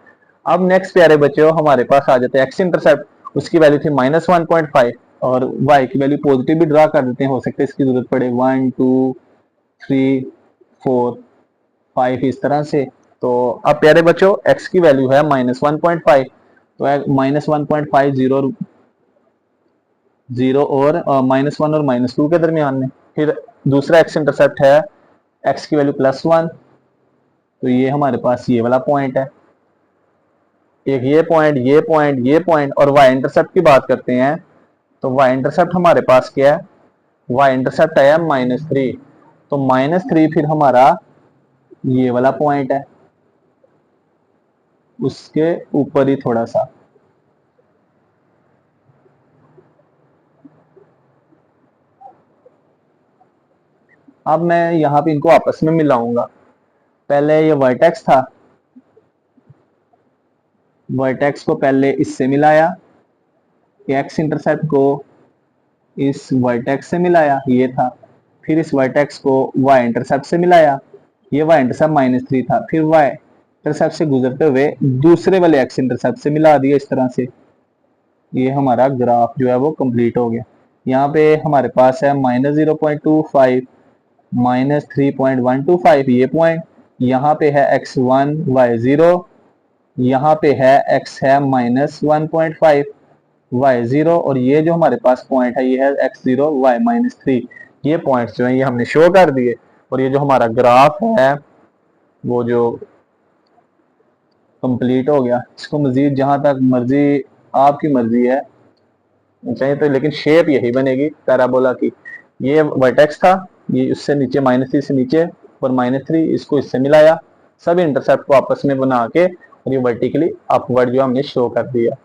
अब नेक्स्ट प्यारे बच्चे हमारे पास आ जाते हैं एक्स इंटरसेप्ट, उसकी वैल्यू थी -1.5, और वाई की वैल्यू पॉजिटिव भी ड्रा कर देते हैं, हो सकता है इसकी जरूरत पड़े, 1, 2, 3, 4, 5 इस तरह से। तो अब प्यारे बच्चों x की वैल्यू है -1.5, तो -1.50 और -1 और -2 के दरमियान में। फिर दूसरा एक्स इंटरसेप्ट है एक्स की वैल्यू +1, तो ये हमारे पास ये वाला पॉइंट है। एक ये पॉइंट, ये पॉइंट, ये पॉइंट, और वाई इंटरसेप्ट की बात करते हैं तो वाई इंटरसेप्ट हमारे पास क्या है, वाई इंटरसेप्ट आया -3, तो -3 फिर हमारा ये वाला पॉइंट है, उसके ऊपर ही थोड़ा सा। अब मैं यहाँ पे इनको आपस में मिलाऊंगा। पहले ये वर्टेक्स था, वर्टेक्स को पहले इससे मिलाया, एक्स इंटरसेप्ट को इस वर्टेक्स से मिलाया, ये था। फिर इस वर्टेक्स को वाई इंटरसेप्ट से मिलाया, ये वाई इंटरसेप्ट -3 था। फिर वाई इंटरसेप्ट से गुजरते हुए दूसरे वाले एक्स इंटरसेप्ट से मिला दिया इस तरह से। ये हमारा ग्राफ जो है वो कंप्लीट हो गया। यहाँ पे हमारे पास है -0.25, -3.125 ये पॉइंट, यहाँ पे है x1 y0, यहाँ पे है x है -1.5 y0, और ये जो हमारे पास पॉइंट है ये है x0 y -3। ये पॉइंट्स जो है ये हमने शो कर दिए, और ये जो हमारा ग्राफ है वो जो कंप्लीट हो गया। इसको मजीद जहां तक मर्जी, आपकी मर्जी है चाहिए तो, लेकिन शेप यही बनेगी पैराबोला की। ये वर्टेक्स था, ये उससे नीचे -3 से नीचे और -3, इसको इससे मिलाया, सभी इंटरसेप्ट को आपस में बना के, और ये वर्टिकली अपवर्ड जो हमने शो कर दिया।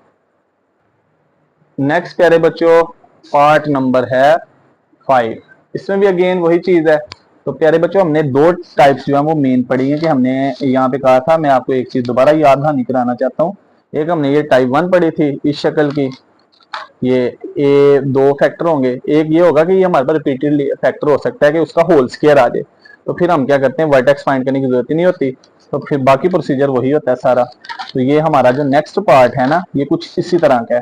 नेक्स्ट प्यारे बच्चों पार्ट नंबर है 5। इसमें भी अगेन वही चीज है। तो प्यारे बच्चों हमने दो टाइप्स जो है वो मेन पढ़ी है, कि हमने यहाँ पे कहा था, मैं आपको एक चीज दोबारा याद दहानी कराना चाहता हूँ। एक हमने ये टाइप 1 पढ़ी थी इस शक्ल की, ये ए दो फैक्टर होंगे। एक ये होगा कि ये हमारे पास रिपीटेड फैक्टर हो सकता है कि उसका होल स्क्वायर आ जाए, तो फिर हम क्या करते हैं, वर्टेक्स फाइंड करने की जरूरत ही नहीं होती, तो फिर बाकी प्रोसीजर वही होता है सारा। तो ये हमारा जो नेक्स्ट पार्ट है ना, ये कुछ इसी तरह का है।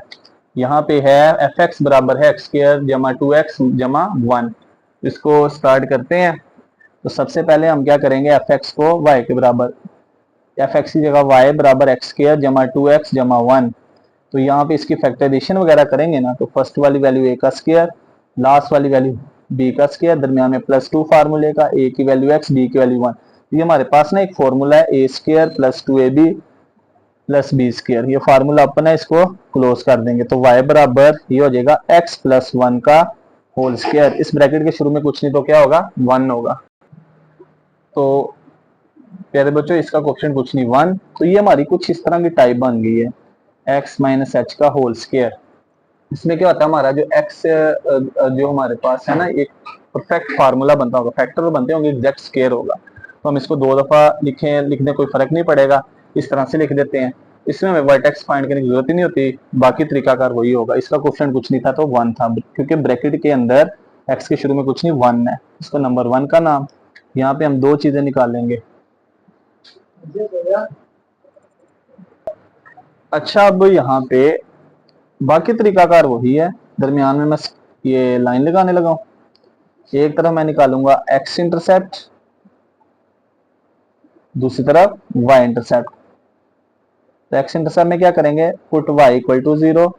यहाँ पे है एफ एक्स बराबर है एक्स स्क्वायर जमा 2x जमा 1। इसको स्टार्ट करते हैं। तो सबसे पहले हम क्या करेंगे, एफ एक्स को y के बराबर, एफ एक्स की जगह y बराबर एक्स स्क्वायर जमा 2x जमा 1। तो यहाँ पे इसकी फैक्टराइजेशन वगैरह करेंगे ना, तो फर्स्ट वाली वैल्यू a का स्क्वायर, लास्ट वाली वैल्यू b का स्क्वायर, दरमियान में +2 फार्मूले का, a की वैल्यू x, b की वैल्यू 1। ये हमारे पास ना एक फॉर्मूला है a square plus 2ab plus b square, ये फार्मूला अपन है, इसको क्लोज कर देंगे। तो y बराबर ये हो जाएगा x प्लस 1 का होल स्क्वायर, इस ब्रैकेट के शुरू में कुछ नहीं तो क्या होगा, 1 होगा। तो प्यारे बच्चों इसका क्वेश्चन कुछ नहीं 1। तो ये हमारी कुछ इस तरह की टाइप बन गई है, x माइनस एच का होल स्क्वायर। इसमें क्या होता है, हमारा जो x जो हमारे पास है ना, एक परफेक्ट फार्मूला बनता होगा, फैक्टर बनते होंगे, एग्जैक्ट स्क्वायर होगा। तो हम इसको 2 दफा लिखने कोई फर्क नहीं पड़ेगा, इस तरह से लिख देते हैं। इसमें हमें वर्टेक्स फाइंड करने की जरूरत ही नहीं होती, बाकी तरीकाकार वही होगा। इसका क्वेश्चन कुछ नहीं था तो 1 था, क्योंकि ब्रैकेट के अंदर x के शुरू में कुछ नहीं 1 है, इसको नंबर 1 का नाम। यहाँ पे हम दो चीजें निकालेंगे। अच्छा, अब यहाँ पे बाकी तरीकाकार वही है, दरमियान में मैं ये लाइन लगाने लगा हूं। एक तरफ मैं निकालूंगा एक्स इंटरसेप्ट, दूसरी तरफ वाई इंटरसेप्ट। तो एक्स इंटरसेप्ट में क्या करेंगे, put y equal to 0,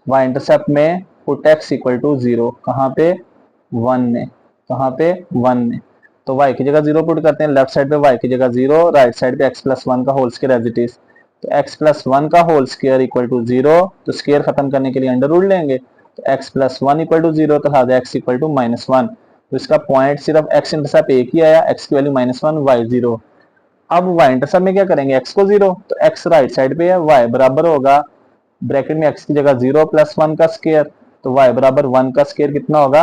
y intercept में पुट x इक्वल टू 0, कहाँ पे 1 में, कहाँ पे 1 में। तो y की जगह 0 पुट करते हैं, लेफ्ट साइड पे y की जगह 0, राइट साइड पे x प्लस 1 का whole square as it is. तो x प्लस 1 का होल स्क्वायर इक्वल टू 0, तो स्क्वायर खत्म करने के लिए अंडर रूट लेंगे, तो x प्लस 1 इक्वल टू 0, तो लिहाजा x इक्वल टू -1। तो इसका पॉइंट सिर्फ x इंटरसेप्ट एक ही आया, x की वैल्यू -1, y 0। अब y इंटरसेप्ट में क्या करेंगे, x को 0, तो x राइट साइड पे है, y बराबर होगा ब्रैकेट में x की जगह 0 प्लस 1 का स्क्वायर, तो y बराबर 1 का स्क्वायर कितना होगा,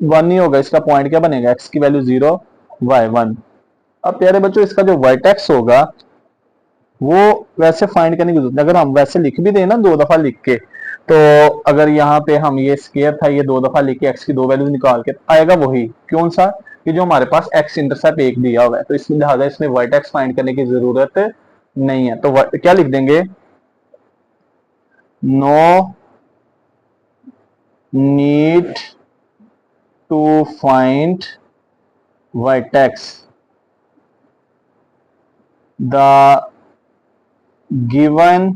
1 ही होगा। इसका पॉइंट क्या बनेगा, x की वैल्यू 0, y 1। अब प्यारे बच्चों इसका जो वर्टेक्स होगा वो वैसे फाइंड करने की जरूरत है, अगर हम वैसे लिख भी दें ना 2 दफा लिख के, तो अगर यहाँ पे हम ये स्क्वायर था, ये 2 दफा लिख के x की 2 वैल्यू निकाल के, आएगा वही। कौन सा, कि जो हमारे पास x इंटरसेप्ट एक दिया हुआ है, तो इसमें लिहाजा इसमें वर्टेक्स फाइंड करने की जरूरत नहीं है। तो क्या लिख देंगे, no need to find vertex, the given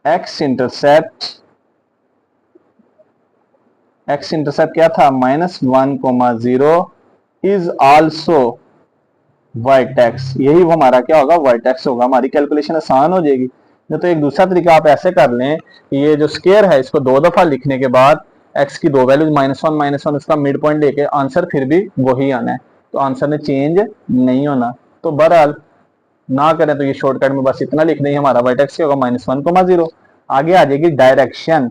x intercept क्या था, -1,0 इज आल्सो वर्टेक्स। यही वो हमारा क्या होगा, वर्टेक्स होगा। हमारी कैलकुलेशन आसान हो जाएगी। तो एक दूसरा तरीका आप ऐसे कर लें कि ये जो स्केयर है इसको 2 दफा लिखने के बाद एक्स की 2 वैल्यूज -1 उसका मिड पॉइंट लेके आंसर फिर भी वही आना है, तो आंसर में चेंज नहीं होना। तो बहरहाल ना करें तो ये शॉर्टकट में बस इतना लिख देंगे, हमारा वर्टेक्स क्या होगा, -1,0। आगे आ जाएगी डायरेक्शन।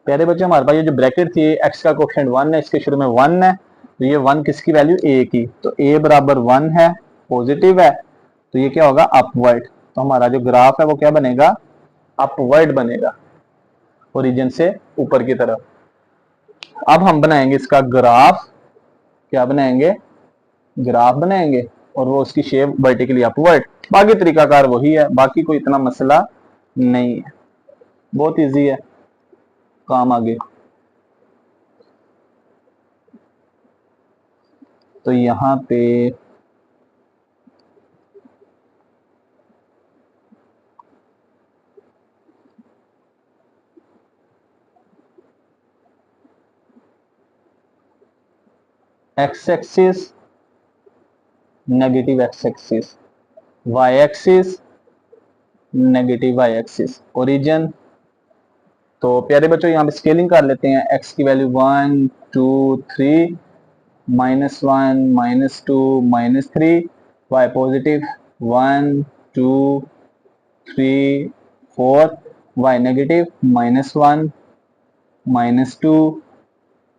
प्यारे बच्चों, हमारे पास ये जो ब्रैकेट थी, एक्स का कोफिशिएंट 1 है, इसके शुरू में 1 है, तो ये 1 किसकी वैल्यू, ए की, तो ए बराबर 1 है, पॉजिटिव है, तो ये क्या होगा, अपवर्ड। तो हमारा जो ग्राफ है वो क्या बनेगा, अपवर्ड बनेगा, ओरिजिन से ऊपर की तरफ। अब हम बनाएंगे इसका ग्राफ, क्या बनाएंगे, ग्राफ बनाएंगे, और वो उसकी शेप वर्टिकली अपवर्ड। बाकी तरीकाकार वही है, बाकी कोई इतना मसला नहीं है, बहुत इजी है काम आगे। तो यहाँ पे x axis, negative x axis, y axis, negative y axis, origin. तो प्यारे बच्चों यहाँ पे स्केलिंग कर लेते हैं। एक्स की value 1 2 3, -1 -2 -3, y positive 1 2 3 4, y negative -1 -2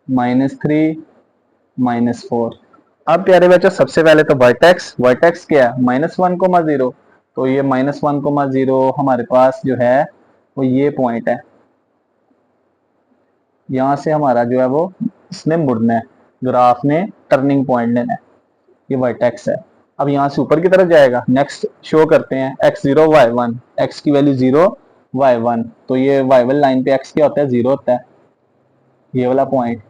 -3 -4। अब प्यारे बच्चों सबसे पहले तो वर्टेक्स क्या है, -1,0, तो ये -1,0 हमारे पास जो है वो ये पॉइंट है, यहां से हमारा जो है वो इसने मुड़ना है, ग्राफ ने टर्निंग पॉइंट लेना है, ये वर्टेक्स है। अब यहां से ऊपर की तरफ जाएगा। नेक्स्ट शो करते हैं x0 y1, x की वैल्यू 0 y1, तो ये y1 लाइन पे x क्या होता है, 0 होता है, ये वाला पॉइंट,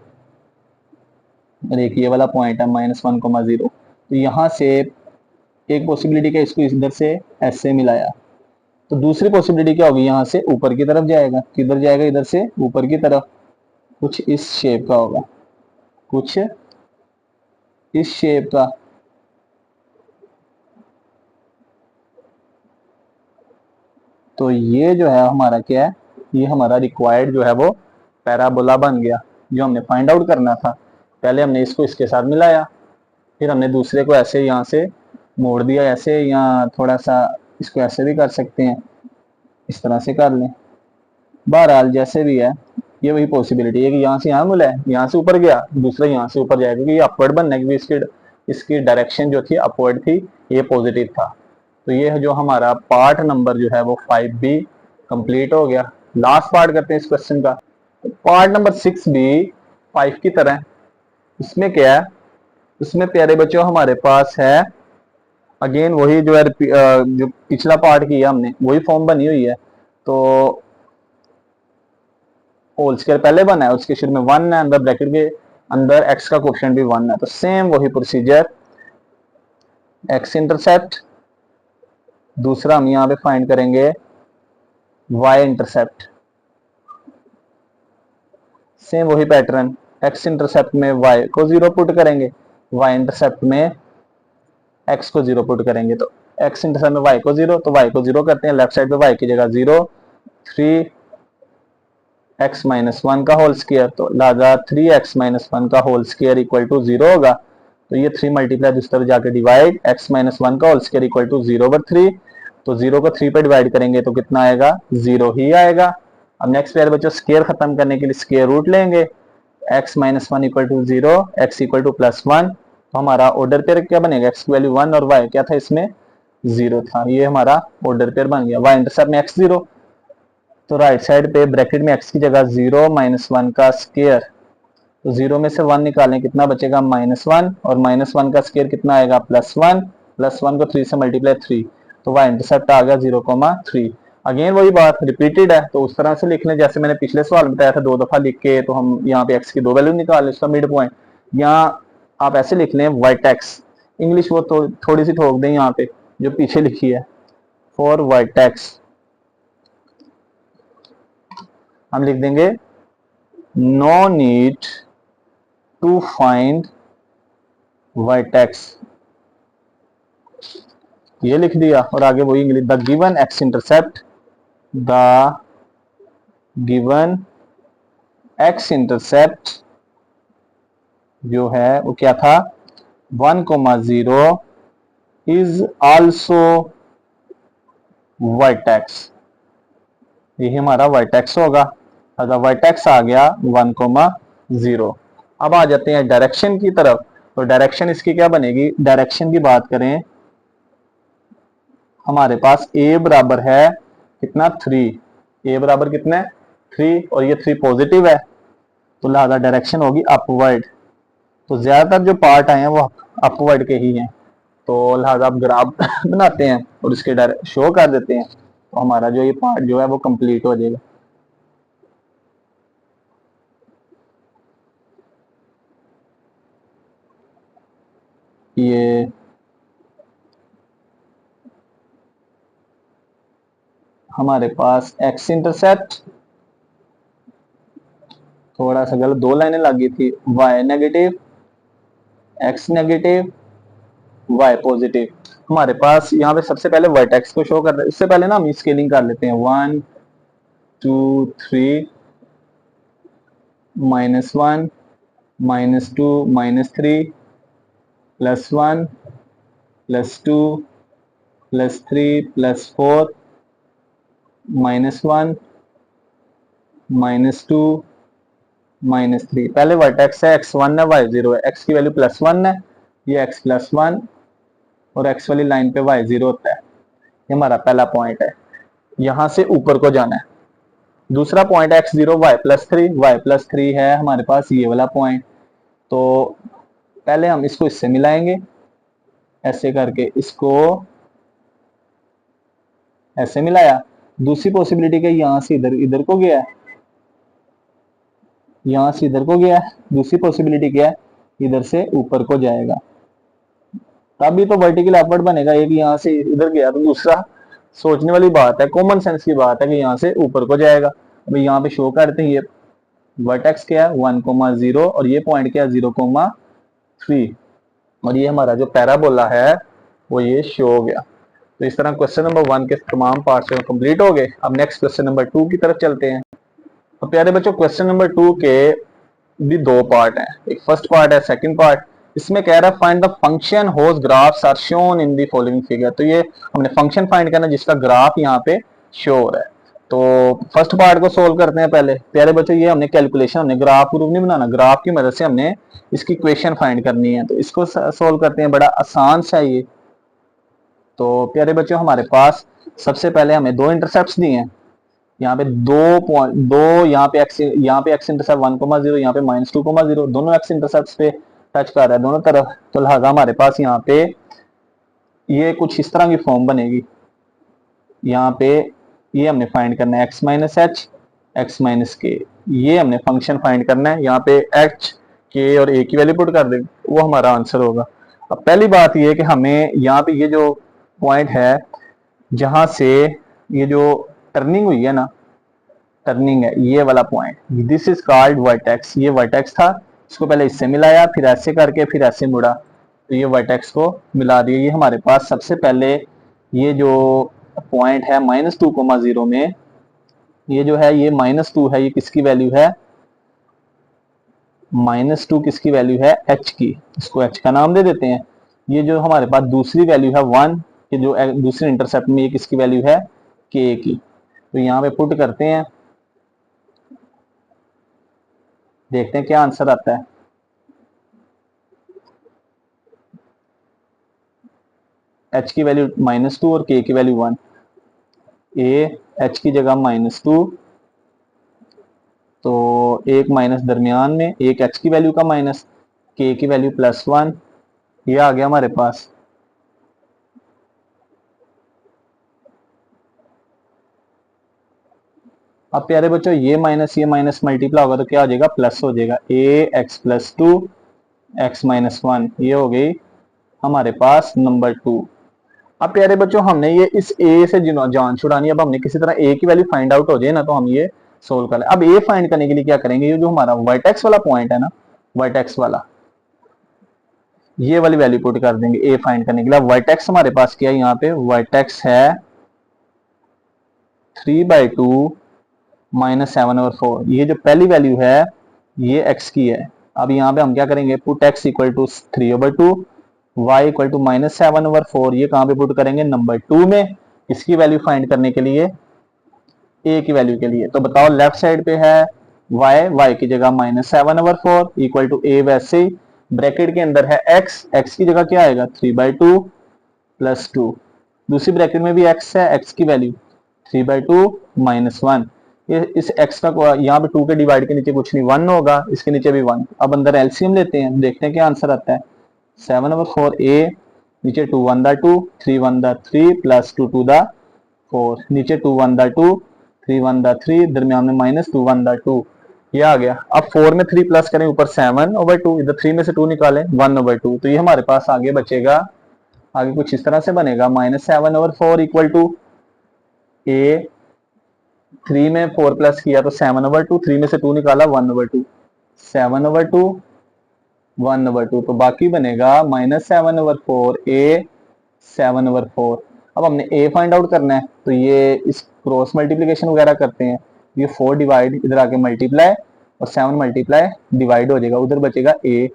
और एक ये वाला पॉइंट है -1,0। तो यहाँ से एक पॉसिबिलिटी क्या, इसको इधर से ऐसे मिलाया, तो दूसरी पॉसिबिलिटी क्या होगी, यहाँ से ऊपर की तरफ जाएगा, किधर जाएगा, इधर से ऊपर की तरफ, कुछ इस शेप का होगा, कुछ इस शेप का। तो ये जो है हमारा क्या है, ये हमारा रिक्वायर्ड जो है वो पैराबोला बन गया, जो हमने फाइंड आउट करना था। पहले हमने इसको इसके साथ मिलाया, फिर हमने दूसरे को ऐसे यहाँ से मोड़ दिया ऐसे, या थोड़ा सा इसको ऐसे भी कर सकते हैं, इस तरह से कर लें। बहरहाल जैसे भी है, ये वही पॉसिबिलिटी है कि यहाँ से यहाँ मिला है, यहाँ से ऊपर गया, दूसरा यहाँ से ऊपर जाएगा, क्योंकि ये अपवर्ड बनना है, क्योंकि इसकी डायरेक्शन जो थी अपवर्ड थी, ये पॉजिटिव था। तो ये जो हमारा पार्ट नंबर जो है वो 5B कंप्लीट हो गया। लास्ट पार्ट करते हैं इस क्वेश्चन का। पार्ट नंबर 6B 5 की तरह, इसमें क्या है, इसमें प्यारे बच्चों हमारे पास है अगेन वही जो है, जो पिछला पार्ट किया हमने वही फॉर्म बनी हुई है। तो होल स्क्वायर पहले बना है, उसके शुरू में 1 है, अंदर ब्रैकेट के अंदर x का कोफिशिएंट भी 1 है, तो सेम वही प्रोसीजर, x इंटरसेप्ट, दूसरा हम यहाँ पे फाइंड करेंगे y इंटरसेप्ट, सेम वही पैटर्न, x इंटरसेप्ट में y को 0 पुट करेंगे, y इंटरसेप्ट में x को 0 पुट करेंगे, तो x इंटरसेप्ट में y को 0, तो y को 0 करते हैं, लेफ्ट साइड पे y की जगह 0, 3 x माइनस 1 का होल स्क्वायर, तो लाजा 3x माइनस 1 का होल स्क्वायर इक्वल टू 0 होगा। तो ये 3 मल्टीप्लाई दूसरी तरफ जाकर डिवाइड, x माइनस 1 का होल स्क्वायर इक्वल टू 0/3, तो 0 को 3 पे डिवाइड करेंगे तो कितना आएगा, 0 ही आएगा। अब नेक्स्ट पेयर बच्चों स्क्वायर खत्म करने के लिए स्क्वायर रूट लेंगे, x minus 1 equal to 0, x equal to +1, तो हमारा ऑर्डर पेयर क्या बनेगा, x की वैल्यू 1 और y क्या था इसमें 0 था, ये हमारा ऑर्डर पेयर बन गया। y इंटरसेप्ट में x 0, तो राइट साइड पे ब्रैकेट में x की जगह 0 -1 का स्क्वायर, तो 0 में से 1 निकालें कितना बचेगा, -1, और -1 का स्क्वायर कितना आएगा, +1, +1 को 3 से मल्टीप्लाई 3, तो y इंटरसेप्ट आ गया 0,3। अगेन वही बात रिपीटेड है, तो उस तरह से लिख लें जैसे मैंने पिछले सवाल बताया था, 2 दफा लिख के, तो हम यहाँ पे x की 2 वैल्यू निकाल लें, उसका मिड पॉइंट, यहाँ आप ऐसे लिख लें वर्टेक्स, इंग्लिश वो तो थोड़ी सी ठोक दें यहाँ पे, जो पीछे लिखी है फॉर वर्टेक्स हम लिख देंगे no need to find vertex, ये लिख दिया। और आगे वही English, the given x intercept, the given x intercept जो है वो क्या था 1,0 इज आल्सो वर्टेक्स, ये हमारा वर्टेक्स होगा। अगर वर्टेक्स आ गया 1,0। अब आ जाते हैं डायरेक्शन की तरफ। तो डायरेक्शन इसकी क्या बनेगी, डायरेक्शन की बात करें हमारे पास a बराबर है कितना 3, a बराबर कितना है 3 और ये 3 पॉजिटिव है तो लिहाजा डायरेक्शन होगी अपवर्ड। तो ज्यादातर जो पार्ट आए हैं वो अपवर्ड के ही हैं, तो लिहाजा आप ग्राफ बनाते हैं और इसके शो कर देते हैं तो हमारा जो ये पार्ट जो है वो कंप्लीट हो जाएगा। ये हमारे पास एक्स इंटरसेप्ट, थोड़ा सा गलत 2 लाइनें लगी थी, y negative, x negative, y positive. हमारे पास यहाँ पे सबसे पहले वर्टेक्स को शो कर रहे हैं, इससे पहले ना हम स्केलिंग कर लेते हैं 1 2 3 -1 -2 -3 +1 +2 +3 +4 -1 -2 -3। पहले वर्टेक्स है x1 है y0 है, x की वैल्यू +1 है, ये x +1 और x वाली लाइन पे y0 होता है। ये हमारा पहला पॉइंट है, यहां से ऊपर को जाना है। दूसरा पॉइंट है x0 y+3 है हमारे पास ये वाला पॉइंट। तो पहले हम इसको इससे मिलाएंगे, ऐसे करके इसको ऐसे मिलाया। दूसरी पॉसिबिलिटी क्या, यहां से इधर इधर को गया है, यहां से इधर को गया है। दूसरी पॉसिबिलिटी क्या है, इधर से ऊपर को जाएगा, तभी तो वर्टिकल अपवर्ड बनेगा। एक यहाँ से इधर गया तो दूसरा सोचने वाली बात है, कॉमन सेंस की बात है कि यहाँ से ऊपर को जाएगा। अभी यहाँ पे शो करते हैं ये वर्टेक्स क्या है 1,0 और ये पॉइंट क्या है 0,3 और ये हमारा जो पैराबोला है वो ये शो हो गया। तो इस तरह क्वेश्चन नंबर 1 के तमाम पार्ट्स कंप्लीट हो गए। अब नेक्स्ट क्वेश्चन नंबर 2 की तरफ चलते हैं। तो प्यारे बच्चों क्वेश्चन नंबर 2 के भी 2 पार्ट हैं, एक फर्स्ट पार्ट है सेकंड पार्ट। इसमें कह रहा है find the function whose graphs are shown in the following figure. तो ये हमने फंक्शन फाइंड करना जिसका ग्राफ यहाँ पे शो हो रहा है। तो फर्स्ट पार्ट को सोल्व करते हैं पहले। प्यारे बच्चों ये हमने कैलकुलेशन, हमने ग्राफ प्रूफ नहीं बनाना, ग्राफ की मदद से हमने इसकी इक्वेशन फाइंड करनी है। तो इसको सोल्व करते हैं, बड़ा आसान सा ये। तो प्यारे बच्चों हमारे पास सबसे पहले हमें 2 इंटरसेप्ट्स दिए हैं, यहाँ पे 2 यहाँ पे एक्स इंटरसेप्ट 1,0, यहाँ पे -2,0, दोनों एक्स इंटरसेप्ट पे टच कर रहा है दोनों तरफ। तो लिहाजा हमारे पास यहाँ पे ये कुछ इस तरह की फॉर्म बनेगी। यहाँ पे ये हमने फाइंड करना है x-h x-k, ये हमने फंक्शन फाइंड करना है। यहाँ पे h k और a की वैल्यू पुट कर देंगे, वो हमारा आंसर होगा। अब पहली बात ये कि हमें यहाँ पे ये जो पॉइंट है जहां से ये जो टर्निंग हुई है ना, टर्निंग है ये वाला point, this is called vertex. ये वर्टेक्स था, इसको पहले इससे मिलाया, फिर ऐसे करके फिर ऐसे मुड़ा, तो ये वर्टेक्स को मिला दिया। ये हमारे पास सबसे पहले ये जो पॉइंट है -2,0 में, ये जो है ये -2 है, ये किसकी वैल्यू है -2 किसकी वैल्यू है h की, इसको h का नाम दे देते हैं। ये जो हमारे पास दूसरी वैल्यू है 1 कि जो दूसरे इंटरसेप्ट में ये किसकी वैल्यू है k की। तो यहाँ पे पुट करते हैं, देखते हैं क्या आंसर आता है। h की वैल्यू -2 और k की वैल्यू 1, h की जगह -2, तो एक माइनस दरमियान में, एक h की वैल्यू का माइनस, k की वैल्यू +1, ये आ गया हमारे पास। अब प्यारे बच्चों ये माइनस मल्टीप्लाई होगा तो क्या हो जाएगा, प्लस हो जाएगा। ax + 2 x - 1, ये हो गई हमारे पास नंबर 2। अब प्यारे बच्चों हमने ये इस ए से जान छुड़ानी, अब हमने किसी तरह ए की वैल्यू फाइंड आउट हो जाए ना तो हम ये सोल्व कर लें। अब ए फाइंड करने के लिए क्या करेंगे, ये जो हमारा वर्टेक्स वाला पॉइंट है ना, वर्टेक्स वाला ये वाली वैल्यू पुट कर देंगे ए फाइंड करने के लिए। वर्टेक्स हमारे पास क्या है, यहाँ पे वर्टेक्स है 3/2 -7/4। ये जो पहली वैल्यू है ये x की है। अब यहाँ पे हम क्या करेंगे, put x equal to 3/2, y equal to -7/4। ये कहाँ पे पुट करेंगे, नंबर 2 में, इसकी वैल्यू फाइंड करने के लिए, a की वैल्यू के लिए। तो बताओ लेफ्ट साइड पे है y की जगह -7/4 इक्वल टू a, वैसे ही ब्रैकेट के अंदर है x की जगह क्या आएगा 3/2 प्लस 2, दूसरी ब्रैकेट में भी x है, x की वैल्यू 3/2 -1। ये इस x का यहाँ पे 2 के डिवाइड के नीचे कुछ नहीं, 1 होगा, इसके नीचे भी 1। अब अंदर एलसीएम लेते हैं, देखते हैं क्या आंसर आता है। 7/4 a, नीचे 2 1 2, 3 1 3 प्लस 2 2 4, नीचे 2 1 2, 3 1 3, दरमियान में -2 1 2, ये आ गया। अब 4 में 3 प्लस करें, ऊपर 7/2, इधर 3 में से 2 निकालें 1/2, तो ये हमारे पास आगे बचेगा, आगे कुछ इस तरह से बनेगा -7/4 इक्वल टू ए, 3 में 4 प्लस किया तो 7/2, 3 में से 2 निकाला 1/2, 7/2 1/2, तो बाकी बनेगा -7/4 ए 7/4। अब हमने a फाइंड आउट करना है, तो ये इस क्रॉस मल्टीप्लीकेशन वगैरह करते हैं, ये 4 डिवाइड इधर आके मल्टीप्लाई और 7 मल्टीप्लाई डिवाइड हो जाएगा, उधर बचेगा a।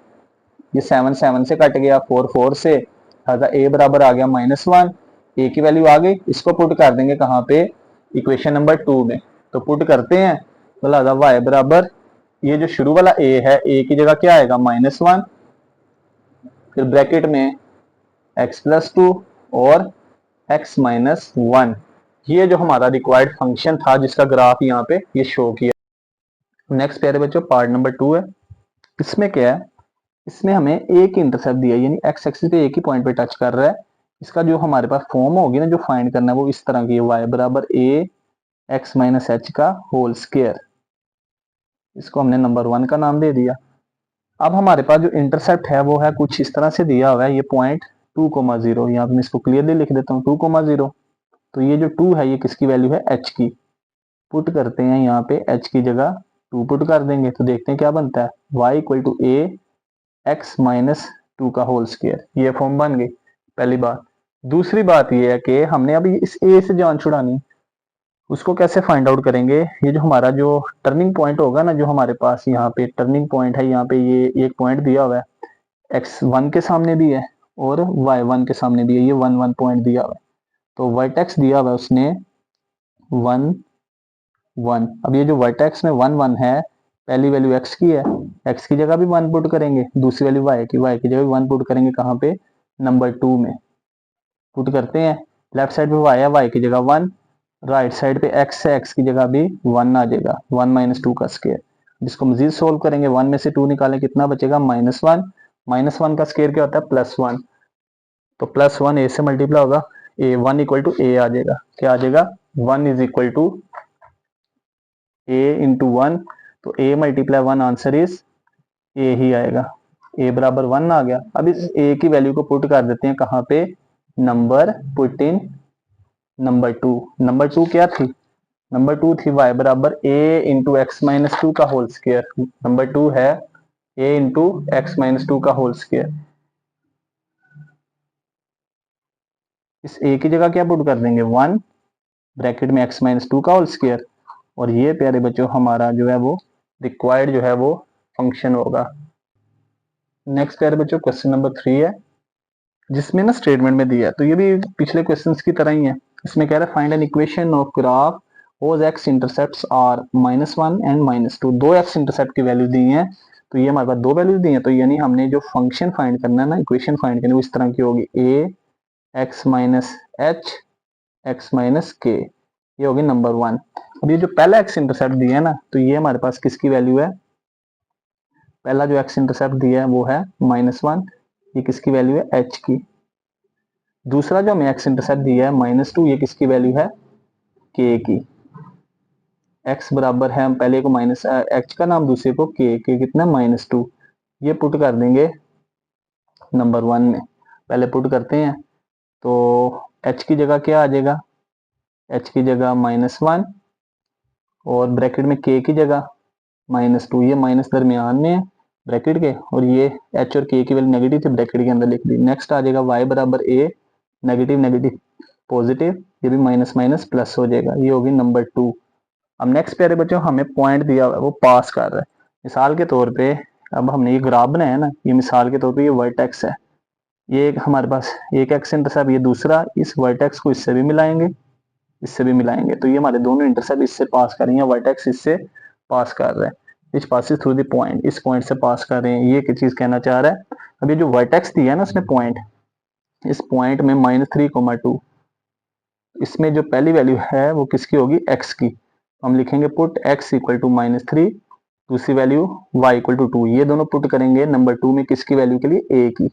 ये 7 7 से कट गया, 4 4 से, लिहाजा a बराबर आ गया -1। a की वैल्यू आ गई, इसको पुट कर देंगे कहाँ पे, इक्वेशन नंबर 2 में। तो पुट करते हैं, तो लिहाजा y बराबर, ये जो शुरू वाला a है, a की जगह क्या आएगा -1, फिर ब्रैकेट में x प्लस 2 और x -1। ये जो हमारा रिक्वायर्ड फंक्शन था जिसका ग्राफ यहाँ पे ये शो किया। नेक्स्ट प्यारे बच्चों पार्ट नंबर 2 है। इसमें क्या है, इसमें हमें ए की इंटरसेप्ट दिया है, यानी एक्स एक्सिस पे एक ही पॉइंट पे टच कर रहा है। इसका जो हमारे पास फॉर्म होगी ना, जो फाइंड करना है, वो इस तरह की है, y बराबर a x - h का होल स्क्वायर। इसको हमने नंबर 1 का नाम दे दिया। अब हमारे पास जो इंटरसेप्ट है वो है कुछ इस तरह से दिया हुआ है, ये पॉइंट 2,0, यहाँ पे मैं इसको क्लियरली लिख देता हूँ 2,0। तो ये जो 2 है ये किसकी वैल्यू है, h की। पुट करते हैं यहाँ पे h की जगह 2 पुट कर देंगे, तो देखते हैं क्या बनता है, y equal to a x - 2 का होल स्क्वायर। ये फॉर्म बन गई पहली बात। दूसरी बात ये है कि हमने अभी इस a से जान छुड़ानी, उसको कैसे फाइंड आउट करेंगे। ये जो हमारा जो टर्निंग पॉइंट होगा ना, जो हमारे पास यहाँ पे टर्निंग पॉइंट है, यहाँ पे ये एक पॉइंट दिया हुआ है, x1 के सामने भी है और y1 के सामने भी है, ये 1 1 पॉइंट दिया हुआ है। तो वर्टेक्स दिया हुआ है उसने 1 1। अब ये जो वर्टेक्स में 1 1 है, पहली वैल्यू x की है, x की जगह भी 1 पुट करेंगे, दूसरी वैल्यू y की जगह भी 1 पुट करेंगे, कहाँ पे, नंबर 2 में पुट करते हैं। लेफ्ट साइड पे y है, y की जगह 1, राइट साइड पे x है, x की जगह भी 1 आ जाएगा, 1 - 2 का स्क्वायर। जिसको मजीद सोल्व करेंगे, 1 में से 2 निकालें, कितना बचेगा -1, -1 का स्क्वायर क्या होता है, +1। तो +1 a से मल्टीप्लाई होगा, a 1 इक्वल टू a आ जाएगा, क्या आ जाएगा, 1 is equal to a into 1। तो a multiply 1 answer is a ही आएगा, a बराबर 1 आ गया। अब इस a की वैल्यू को पुट कर देते हैं कहाँ पे, number, put in number 2। Number 2 क्या थी, नंबर 2 थी y बराबर a इंटू x - 2 का होल स्क्वायर। नंबर 2 है a इंटू x - 2 का होल स्क्वायर। इस a की जगह क्या पुट कर देंगे, 1, ब्रैकेट में x - 2 का होल स्क्वायर, और ये प्यारे बच्चों हमारा जो है वो रिक्वायर्ड जो है वो फंक्शन होगा। नेक्स्ट प्यारे बच्चों क्वेश्चन नंबर 3 है, जिसमें ना स्टेटमेंट में दिया है, तो ये भी पिछले क्वेश्चंस की तरह ही है। इसमें कह रहा है find an equation of graph whose x intercepts are -1 and -2। दो x इंटरसेप्ट की वैल्यू दी हैं, तो ये हमारे पास दो वैल्यू दी हैं, तो यानी हमने जो फंक्शन फाइंड करना है ना, इक्वेशन फाइंड करनी है, वो इस तरह की होगी, a x - h x - k, ये होगी नंबर 1। अब ये जो पहला x इंटरसेप्ट दिया है ना, तो ये हमारे पास किसकी वैल्यू है, पहला जो x इंटरसेप्ट दिया है वो है -1, ये किसकी वैल्यू है, h की। दूसरा जो हमें x इंटरसेप्ट दिया है -2, ये किसकी वैल्यू है, k की। x बराबर है, हम पहले को माइनस h का नाम, दूसरे को k कितना -2। ये पुट कर देंगे नंबर 1 में, पहले पुट करते हैं, तो h की जगह क्या आ जाएगा, h की जगह -1 और ब्रैकेट में k की जगह -2, ये माइनस दरमियान में है ब्रैकेट के, और ये h और k की वैल्यू नेगेटिव थी ब्रैकेट के अंदर लिख दी। नेक्स्ट आ जाएगा y बराबर a, नेगेटिव नेगेटिव पॉजिटिव, ये भी माइनस माइनस प्लस हो जाएगा, ये होगी नंबर 2। अब नेक्स्ट प्यारे बच्चों हमें पॉइंट दिया हुआ है, वो पास कर रहा है। मिसाल के तौर पे अब हमने ये ग्राफ बनाया ना, ये मिसाल के तौर पे ये वर्टेक्स है, ये एक हमारे पास एक एक्स इंटरसेप्ट, ये दूसरा, इस वर्टेक्स को इससे भी मिलाएंगे, इससे भी मिलाएंगे, तो ये हमारे दोनों इंटरसेप्ट इससे पास कर रहे हैं, वर्टेक्स इससे पास कर रहा है, इस पासिस थ्रू द पॉइंट, इस पॉइंट से पास कर रहे हैं, ये क्या चीज कहना चाह रहा है। अब ये जो वर्टेक्स दिया है ना उसने पॉइंट, इस पॉइंट में -3,2, इसमें जो पहली वैल्यू है वो किसकी होगी, x की, हम लिखेंगे पुट x इक्वल टू -3, दूसरी वैल्यू y इक्वल टू 2, ये दोनों पुट करेंगे नंबर 2 में, किसकी वैल्यू के लिए, a की,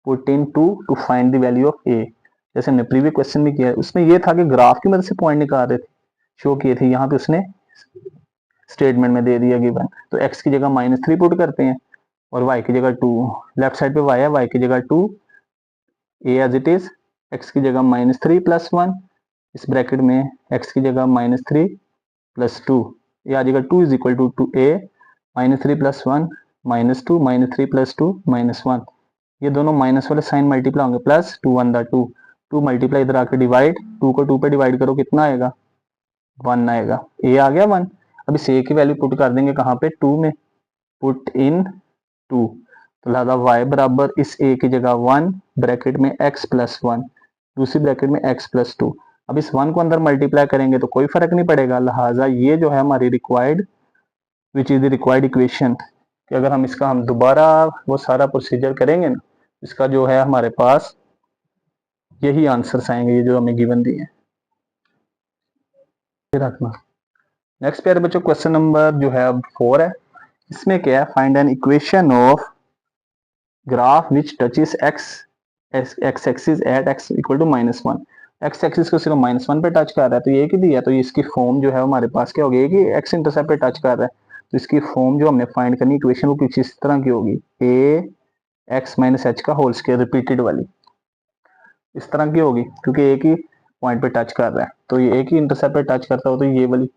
put in 2 to find the value of a। जैसे हमने प्रीवियस क्वेश्चन में किया, उसमें ये था कि ग्राफ की मदद से पॉइंट निकाल रहे थे, शो किए थे, यहाँ पे उसने स्टेटमेंट में दे दिया गिवन, तो x की जगह -3 पुट करते हैं और y की जगह 2, लेफ्ट साइड पे y है, y की जगह 2, a as it is, x की जगह -3 + 1, इस ब्रैकेट में x की जगह -3 + 2, ये आ जाएगा 2 इज इक्वल टू a, -3 + 1 -2, -3 + 2 -1, ये दोनों माइनस वाले साइन मल्टीप्लाई होंगे, प्लस 2 1 2, 2 मल्टीप्लाई इधर आके डिवाइड, 2 को 2 पे डिवाइड करो, कितना आएगा, 1 आएगा, a आ गया 1। अब इस a की वैल्यू पुट कर देंगे कहाँ पे, 2 में, पुट इन 2, तो लिहाजा y बराबर इस a की जगह 1, ब्रैकेट में x + 1, दूसरी ब्रैकेट में x + 2, अब इस 1 को अंदर मल्टीप्लाई करेंगे तो कोई फर्क नहीं पड़ेगा, लिहाजा ये जो है हमारी required, which is the required equation, कि अगर हम इसका हम दोबारा वो सारा प्रोसीजर करेंगे ना, इसका जो है हमारे पास यही आंसर्स आएंगे, ये जो हमें गिवन दिए हैं, रखना। नेक्स्ट प्यारे बच्चों क्वेश्चन नंबर जो है अब 4 है, इसमें क्या है, find an equation of graph which touches x axis at x equal to -1, x axis को सिर्फ -1 पे टच कर रहा है, तो ये की दिया, तो इसकी फॉर्म जो है हमारे पास क्या होगी कि x इंटरसेप्ट पे टच कर रहा है, तो इसकी फॉर्म जो हमने फाइंड करनी इक्वेशन वो कुछ इस तरह की होगी, a x - h का होल स्क्वायर रिपीटेड वाली, इस तरह की होगी, क्योंकि एक ही पॉइंट पे टच कर रहा है, तो ये एक ही इंटरसेप्ट पे टच करता हो, तो ये वाली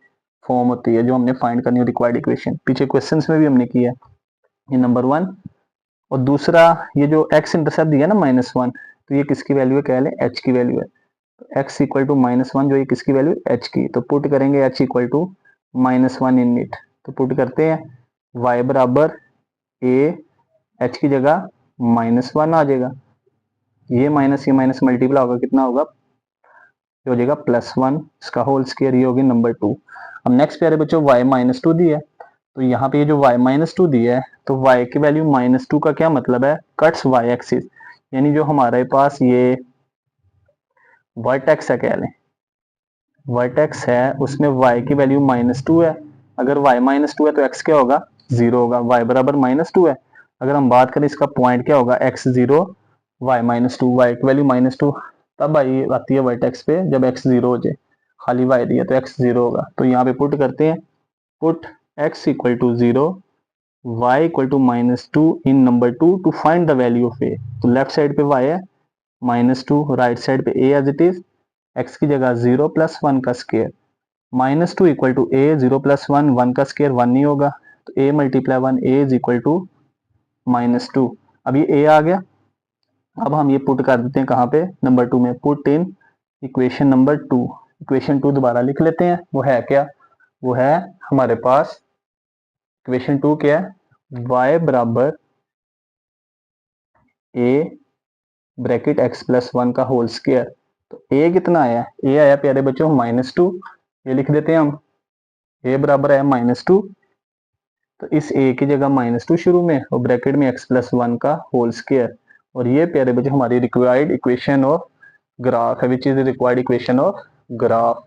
फॉर्म होती है जो हमने फाइंड करनी है रिक्वायर्ड इक्वेशन, पीछे क्वेश्चंस में भी हमने किया है, ये नंबर 1। और दूसरा ये जो x इंटरसेप्ट दिया ना -1, तो ये किसकी वैल्यू है, कह लें h की वैल्यू है, तो x इक्वल टू -1 जो ये किसकी वैल्यू h की, तो पुट करेंगे h equal to -1 in it, तो पुट करते हैं y बराबर a, h की जगह -1 आ जाएगा, ये माइनस मल्टीप्लाई होगा, कितना होगा, हो जाएगा +1, इसका होल स्क्वायर, ये होगी नंबर 2। अब नेक्स्ट प्यारे बच्चों y -2 दिया है, तो यहाँ पे ये जो y -2 दिया है, तो y की वैल्यू -2 का क्या मतलब है, कट्स y एक्सिस, यानी जो हमारे पास ये वर्टेक्स है, कह लें वर्टेक्स है, उसमें y की वैल्यू -2 है, अगर y -2 है तो x क्या होगा, 0 होगा, y बराबर -2 है, अगर हम बात करें इसका पॉइंट क्या होगा, x0 y -2, y की वैल्यू -2 तब आती है वर्टेक्स पे जब x 0 हो जाए, खाली y दिया तो x 0 होगा, तो यहाँ पे पुट करते हैं, put x equal to 0, y equal to -2 in number 2 to find the value of a, तो लेफ्ट साइड पे y है -2, राइट साइड पे a as it is, x की जगह 0 + 1 का स्क्वायर, -2 इक्वल टू a, 0 + 1, 1 का स्क्वायर 1 नहीं होगा, तो a × 1, a is equal to -2, अब ये a आ गया, अब हम ये पुट कर देते हैं कहाँ पे, नंबर 2 में, put in equation number 2, equation 2 दोबारा लिख लेते हैं, वो है क्या, वो है हमारे पास इक्वेशन 2 क्या है, y बराबर a ब्रैकेट x + 1 का होल स्क्वायर, तो a कितना आया, a आया प्यारे बच्चों -2, ये लिख देते हैं हम, a बराबर है -2, तो इस a की जगह -2 शुरू में और ब्रैकेट में x + 1 का होल स्क्वायर, और ये प्यारे बच्चों हमारी रिक्वायर्ड इक्वेशन ऑफ ग्राफ है, which is required equation of graph,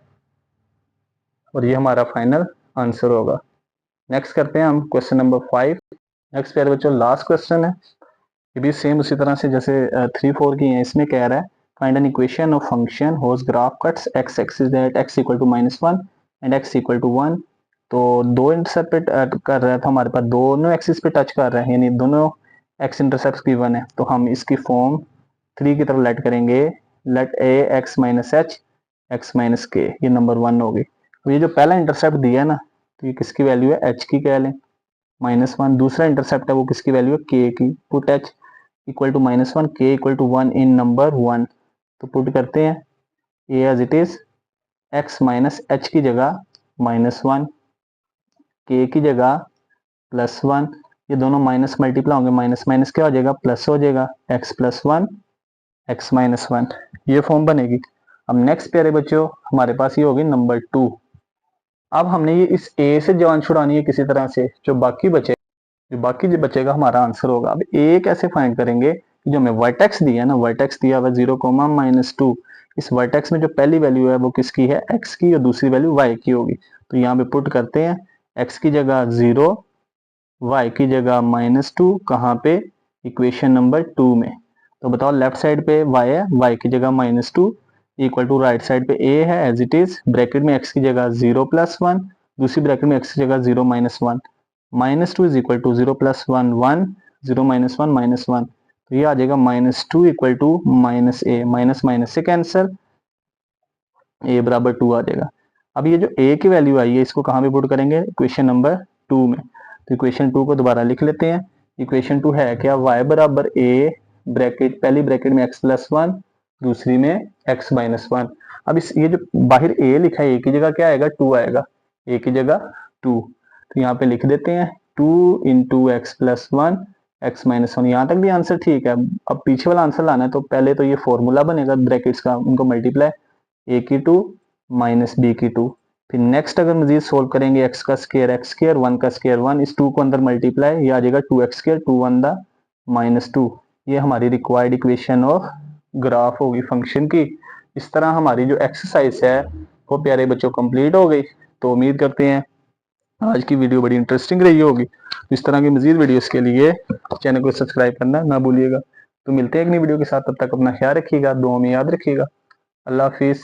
और ये हमारा फाइनल आंसर होगा। नेक्स्ट करते हैं हम क्वेश्चन नंबर 5। नेक्स्ट प्यारे बच्चों लास्ट क्वेश्चन है, ये भी सेम उसी तरह से जैसे 3 4 की है, इसमें कह रहा है find an equation of function whose graph cuts x axis that x equal to -1 and x equal to 1, तो दो इंटरसेप्ट पे कर रहा था हमारे पास, दोनों एक्सिस पे टच कर रहे हैं, यानी दोनों x इंटरसेप्ट गिवन है, तो हम इसकी फॉर्म 3 की तरफ लेट करेंगे, let a x minus h x minus k, ये नंबर 1 होगी। तो ये जो पहला इंटरसेप्ट दिया है ना, तो ये किसकी वैल्यू है, एच की कह लें, -1। दूसरा इंटरसेप्ट है वो किसकी वैल्यू है, के की। पुट एच इक्वल टू -1, के इक्वल टू 1 इन नंबर 1। तो पुट करते हैं a as it is, x minus h की जगह -1, के की जगह +1, ये दोनों माइनस मल्टीप्लाई होंगे, माइनस माइनस क्या हो जाएगा, प्लस हो जाएगा, एक्स प्लस 1 एक्स माइनस 1, ये फॉर्म बनेगी। अब नेक्स्ट प्यारे बच्चों हमारे पास ये होगी नंबर 2। अब हमने ये इस ए से जान छुड़ानी है किसी तरह से, जो बाकी जो बचेगा हमारा आंसर होगा। अब ए कैसे फाइंड करेंगे, जो हमें वर्टेक्स दिया है ना, वर्टेक्स दिया हुआ 0, -2, इस वर्टेक्स में जो पहली वैल्यू है वो किसकी है, एक्स की, और दूसरी वैल्यू वाई की होगी। तो यहाँ पे पुट करते हैं, एक्स की जगह 0, वाई की जगह -2, कहाँ पे, इक्वेशन नंबर 2 में। तो बताओ लेफ्ट साइड पे y है, y की जगह -2 इक्वल टू राइट साइड पे a है एज इट इज, ब्रैकेट में x की जगह 0 + 1, दूसरी ब्रैकेट में x की जगह 0 -1, -2 इज इक्वल टू 0 + 1 1, 0 -1 -1, तो ये आ जाएगा -2 equal to -a, minus minus से कैंसिल, a बराबर 2 आ जाएगा। अब ये जो a की वैल्यू आई है इसको कहाँ पे पुट करेंगे, इक्वेशन नंबर 2 में। तो इक्वेशन 2 को दोबारा लिख लेते हैं। इक्वेशन 2 है क्या, y बराबर a, ब्रैकेट पहली ब्रैकेट में x + 1, दूसरी में x - 1। अब इस ये जो बाहर a लिखा है, a की जगह क्या आएगा, 2 आएगा, a की जगह 2। तो यहाँ पे लिख देते हैं 2 × x + 1 x - 1। यहाँ तक भी आंसर ठीक है। अब पीछे वाला आंसर लाना है तो पहले तो ये फॉर्मूला बनेगा ब्रैकेट्स का, उनको मल्टीप्लाई, a की 2 माइनस b की 2। फिर नेक्स्ट अगर मजीद सोल्व करेंगे, x का स्क्वायर x स्क्वायर, 1 का स्क्वायर 1, इस 2 को अंदर मल्टीप्लाई, ये आ जाएगा 2x स्क्वायर, 2 1 दा -2। ये हमारी रिक्वायर्ड इक्वेशन ऑफ ग्राफ होगी फंक्शन की। इस तरह हमारी जो एक्सरसाइज है वो प्यारे बच्चों कंप्लीट हो गई। तो उम्मीद करते हैं आज की वीडियो बड़ी इंटरेस्टिंग रही होगी। इस तरह की मजीद वीडियोस के लिए चैनल को सब्सक्राइब करना ना भूलिएगा। तो मिलते हैं एक नई वीडियो के साथ, तब तक अपना ख्याल रखिएगा, दुआ में याद रखिएगा। अल्लाह हाफिज़।